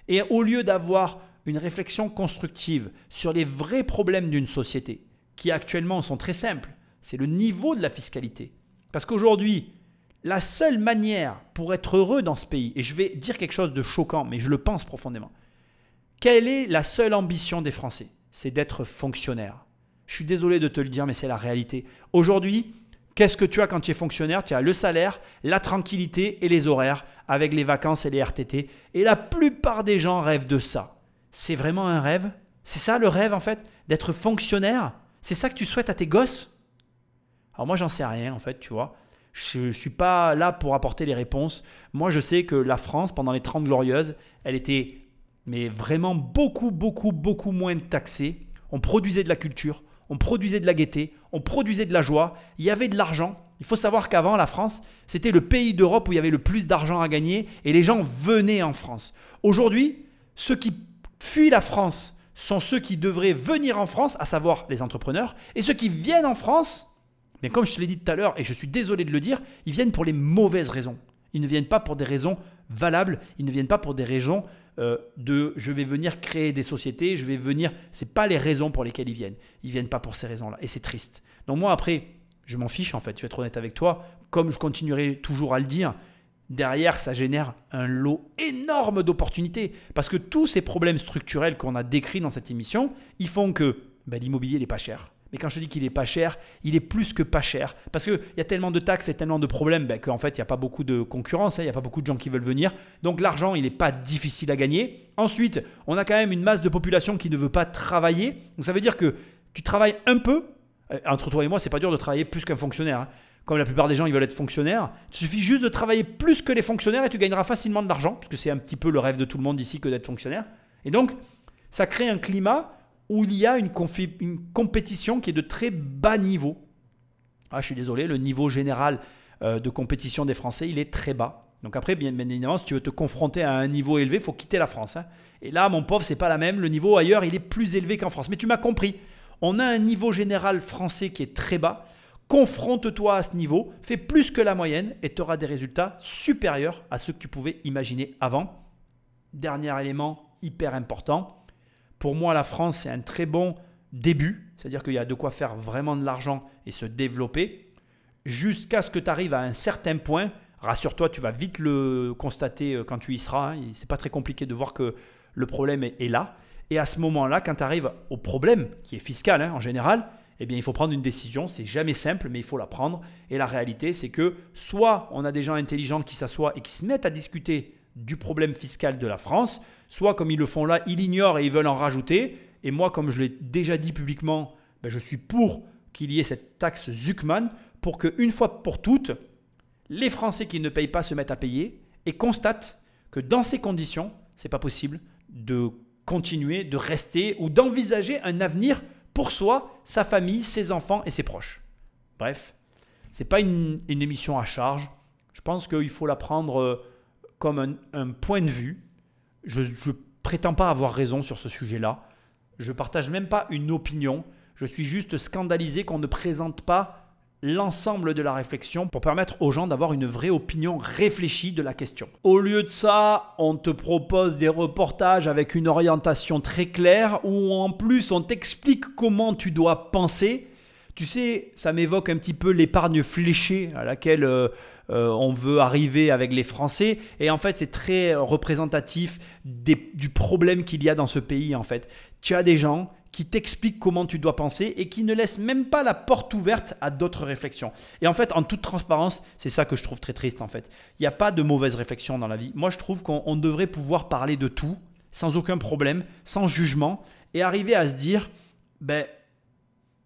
et au lieu d'avoir une réflexion constructive sur les vrais problèmes d'une société qui actuellement sont très simples, c'est le niveau de la fiscalité. Parce qu'aujourd'hui, la seule manière pour être heureux dans ce pays, et je vais dire quelque chose de choquant, mais je le pense profondément, quelle est la seule ambition des Français ? C'est d'être fonctionnaire. Je suis désolé de te le dire, mais c'est la réalité. Aujourd'hui, qu'est-ce que tu as quand tu es fonctionnaire ? Tu as le salaire, la tranquillité et les horaires avec les vacances et les RTT. Et la plupart des gens rêvent de ça. C'est vraiment un rêve ? C'est ça le rêve en fait ? D'être fonctionnaire ? C'est ça que tu souhaites à tes gosses ? Alors moi, j'en sais rien en fait, tu vois. Je ne suis pas là pour apporter les réponses. Moi, je sais que la France, pendant les 30 Glorieuses, elle était mais vraiment beaucoup moins taxée. On produisait de la culture. On produisait de la gaieté, on produisait de la joie, il y avait de l'argent. Il faut savoir qu'avant, la France, c'était le pays d'Europe où il y avait le plus d'argent à gagner et les gens venaient en France. Aujourd'hui, ceux qui fuient la France sont ceux qui devraient venir en France, à savoir les entrepreneurs. Et ceux qui viennent en France, bien comme je te l'ai dit tout à l'heure et je suis désolé de le dire, ils viennent pour les mauvaises raisons. Ils ne viennent pas pour des raisons valables, ils ne viennent pas pour des raisons je vais venir créer des sociétés, ce n'est pas les raisons pour lesquelles ils viennent pas pour ces raisons-là et c'est triste. Donc moi après, je m'en fiche en fait, je vais être honnête avec toi, comme je continuerai toujours à le dire, derrière ça génère un lot énorme d'opportunités parce que tous ces problèmes structurels qu'on a décrits dans cette émission, ils font que l'immobilier n'est pas cher. Mais quand je te dis qu'il est pas cher, il est plus que pas cher. Parce qu'il y a tellement de taxes et tellement de problèmes qu'en fait, il n'y a pas beaucoup de concurrence, il n'y a pas beaucoup de gens qui veulent venir. Donc l'argent, il n'est pas difficile à gagner. Ensuite, on a quand même une masse de population qui ne veut pas travailler. Donc ça veut dire que tu travailles un peu. Entre toi et moi, c'est pas dur de travailler plus qu'un fonctionnaire, hein. Comme la plupart des gens, ils veulent être fonctionnaires. Il suffit juste de travailler plus que les fonctionnaires et tu gagneras facilement de l'argent, parce que c'est un petit peu le rêve de tout le monde ici que d'être fonctionnaire. Et donc, ça crée un climat où il y a une compétition qui est de très bas niveau. Ah, je suis désolé, le niveau général de compétition des Français, il est très bas. Donc après, bien évidemment, si tu veux te confronter à un niveau élevé, il faut quitter la France, hein. Et là, mon pauvre, c'est pas la même. Le niveau ailleurs, il est plus élevé qu'en France. Mais tu m'as compris. On a un niveau général français qui est très bas. Confronte-toi à ce niveau, fais plus que la moyenne et tu auras des résultats supérieurs à ceux que tu pouvais imaginer avant. Dernier élément hyper important. Pour moi, la France, c'est un très bon début. C'est-à-dire qu'il y a de quoi faire vraiment de l'argent et se développer. Jusqu'à ce que tu arrives à un certain point. Rassure-toi, tu vas vite le constater quand tu y seras. Ce n'est pas très compliqué de voir que le problème est là. Et à ce moment-là, quand tu arrives au problème, qui est fiscal en général, eh bien, il faut prendre une décision. C'est jamais simple, mais il faut la prendre. Et la réalité, c'est que soit on a des gens intelligents qui s'assoient et qui se mettent à discuter du problème fiscal de la France, soit comme ils le font là, ils l'ignorent et ils veulent en rajouter. Et moi, comme je l'ai déjà dit publiquement, je suis pour qu'il y ait cette taxe Zuckman pour qu'une fois pour toutes, les Français qui ne payent pas se mettent à payer et constatent que dans ces conditions, ce n'est pas possible de continuer, de rester ou d'envisager un avenir pour soi, sa famille, ses enfants et ses proches. Bref, ce n'est pas une émission à charge. Je pense qu'il faut la prendre comme un point de vue. Je ne prétends pas avoir raison sur ce sujet-là. Je ne partage même pas une opinion. Je suis juste scandalisé qu'on ne présente pas l'ensemble de la réflexion pour permettre aux gens d'avoir une vraie opinion réfléchie de la question. Au lieu de ça, on te propose des reportages avec une orientation très claire où en plus on t'explique comment tu dois penser. Tu sais, ça m'évoque un petit peu l'épargne fléchée à laquelle on veut arriver avec les Français. Et en fait, c'est très représentatif du problème qu'il y a dans ce pays. En fait, tu as des gens qui t'expliquent comment tu dois penser et qui ne laissent même pas la porte ouverte à d'autres réflexions. Et en fait, en toute transparence, c'est ça que je trouve très triste en fait. Il n'y a pas de mauvaise réflexion dans la vie. Moi, je trouve qu'on devrait pouvoir parler de tout, sans aucun problème, sans jugement, et arriver à se dire, il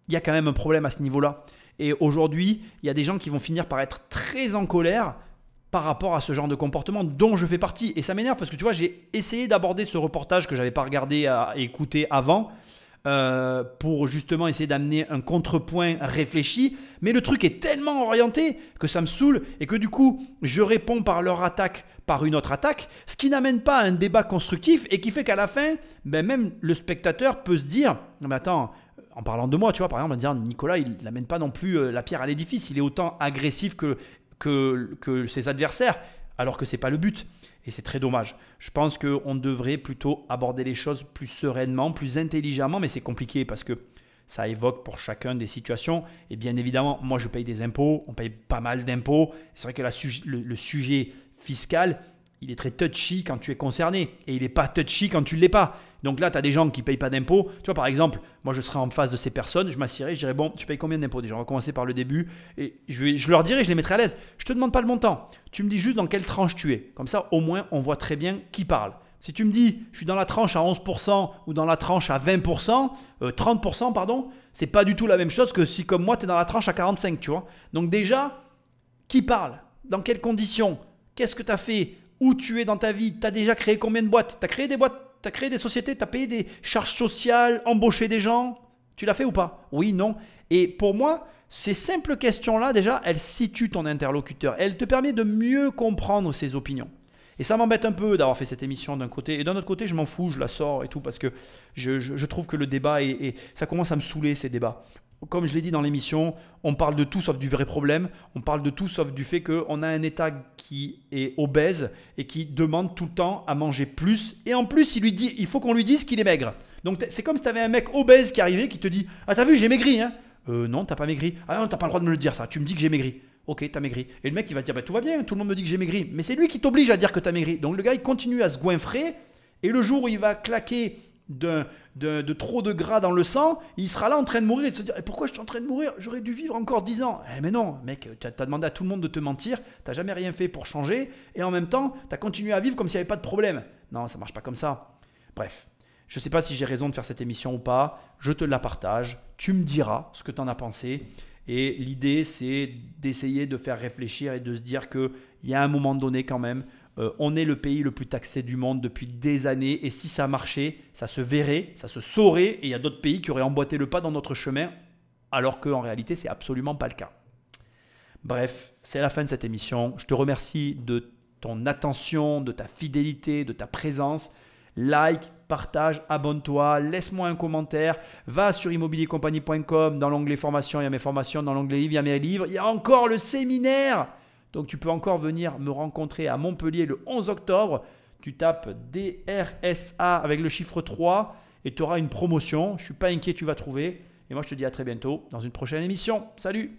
y a quand même un problème à ce niveau-là. Et aujourd'hui, il y a des gens qui vont finir par être très en colère par rapport à ce genre de comportement dont je fais partie. Et ça m'énerve parce que tu vois, j'ai essayé d'aborder ce reportage que je n'avais pas regardé et écouté avant, pour justement essayer d'amener un contrepoint réfléchi, mais le truc est tellement orienté que ça me saoule et que du coup je réponds par leur attaque par une autre attaque, ce qui n'amène pas à un débat constructif et qui fait qu'à la fin, même le spectateur peut se dire non mais attends, en parlant de moi, tu vois, par exemple, on va dire Nicolas, il n'amène pas non plus la pierre à l'édifice, il est autant agressif que ses adversaires, alors que c'est pas le but. Et c'est très dommage. Je pense qu'on devrait plutôt aborder les choses plus sereinement, plus intelligemment, mais c'est compliqué parce que ça évoque pour chacun des situations. Et bien évidemment, moi je paye des impôts, on paye pas mal d'impôts. C'est vrai que le sujet fiscal, il est très touchy quand tu es concerné et il n'est pas touchy quand tu ne l'es pas. Donc là, tu as des gens qui ne payent pas d'impôts. Tu vois, par exemple, moi je serais en face de ces personnes, je m'assierais, je dirais bon, tu payes combien d'impôts déjà? On va commencer par le début et je leur dirais, je les mettrais à l'aise. Je ne te demande pas le montant, tu me dis juste dans quelle tranche tu es. Comme ça, au moins, on voit très bien qui parle. Si tu me dis, je suis dans la tranche à 11% ou dans la tranche à 20%, 30%, pardon, c'est pas du tout la même chose que si comme moi, tu es dans la tranche à 45%, tu vois. Donc déjà, qui parle? Dans quelles conditions? Qu'est-ce que tu as fait? Où tu es dans ta vie? Tu as déjà créé combien de boîtes? Tu as créé des boîtes? Tu as créé des sociétés? Tu as payé des charges sociales? Embauché des gens? Tu l'as fait ou pas? Oui, non. Et pour moi, ces simples questions-là, déjà, elles situent ton interlocuteur. Elles te permettent de mieux comprendre ses opinions. Et ça m'embête un peu d'avoir fait cette émission d'un côté. Et d'un autre côté, je m'en fous, je la sors et tout parce que je trouve que le débat, ça commence à me saouler ces débats. Comme je l'ai dit dans l'émission, on parle de tout sauf du vrai problème. On parle de tout sauf du fait qu'on a un État qui est obèse et qui demande tout le temps à manger plus. Et en plus, il faut qu'on lui dise qu'il est maigre. Donc c'est comme si tu avais un mec obèse qui arrivait qui te dit « Ah, t'as vu, j'ai maigri, hein ?» Non, t'as pas maigri. « Ah non, t'as pas le droit de me le dire ça. Tu me dis que j'ai maigri. » Ok, t'as maigri. Et le mec, il va te dire, bah, tout va bien, tout le monde me dit que j'ai maigri. Mais c'est lui qui t'oblige à dire que t'as maigri. Donc le gars, il continue à se goinfrer. Et le jour où il va claquer de trop de gras dans le sang, il sera là en train de mourir et de se dire pourquoi je suis en train de mourir, j'aurais dû vivre encore 10 ans. Mais non, mec, tu as demandé à tout le monde de te mentir, tu n'as jamais rien fait pour changer et en même temps, tu as continué à vivre comme s'il n'y avait pas de problème. Non, ça ne marche pas comme ça. Bref, je ne sais pas si j'ai raison de faire cette émission ou pas, je te la partage, tu me diras ce que tu en as pensé. Et l'idée, c'est d'essayer de faire réfléchir et de se dire qu'il y a un moment donné quand même, on est le pays le plus taxé du monde depuis des années. Et si ça marchait, ça se verrait, ça se saurait. Et il y a d'autres pays qui auraient emboîté le pas dans notre chemin, alors qu'en réalité, ce n'est absolument pas le cas. Bref, c'est la fin de cette émission. Je te remercie de ton attention, de ta fidélité, de ta présence. Like, partage, abonne-toi, laisse-moi un commentaire, va sur immobiliercompagnie.com, dans l'onglet formation, il y a mes formations, dans l'onglet livres, il y a mes livres, il y a encore le séminaire. Donc tu peux encore venir me rencontrer à Montpellier le 11 octobre, tu tapes DRSA avec le chiffre 3 et tu auras une promotion, je ne suis pas inquiet, tu vas trouver. Et moi je te dis à très bientôt dans une prochaine émission. Salut!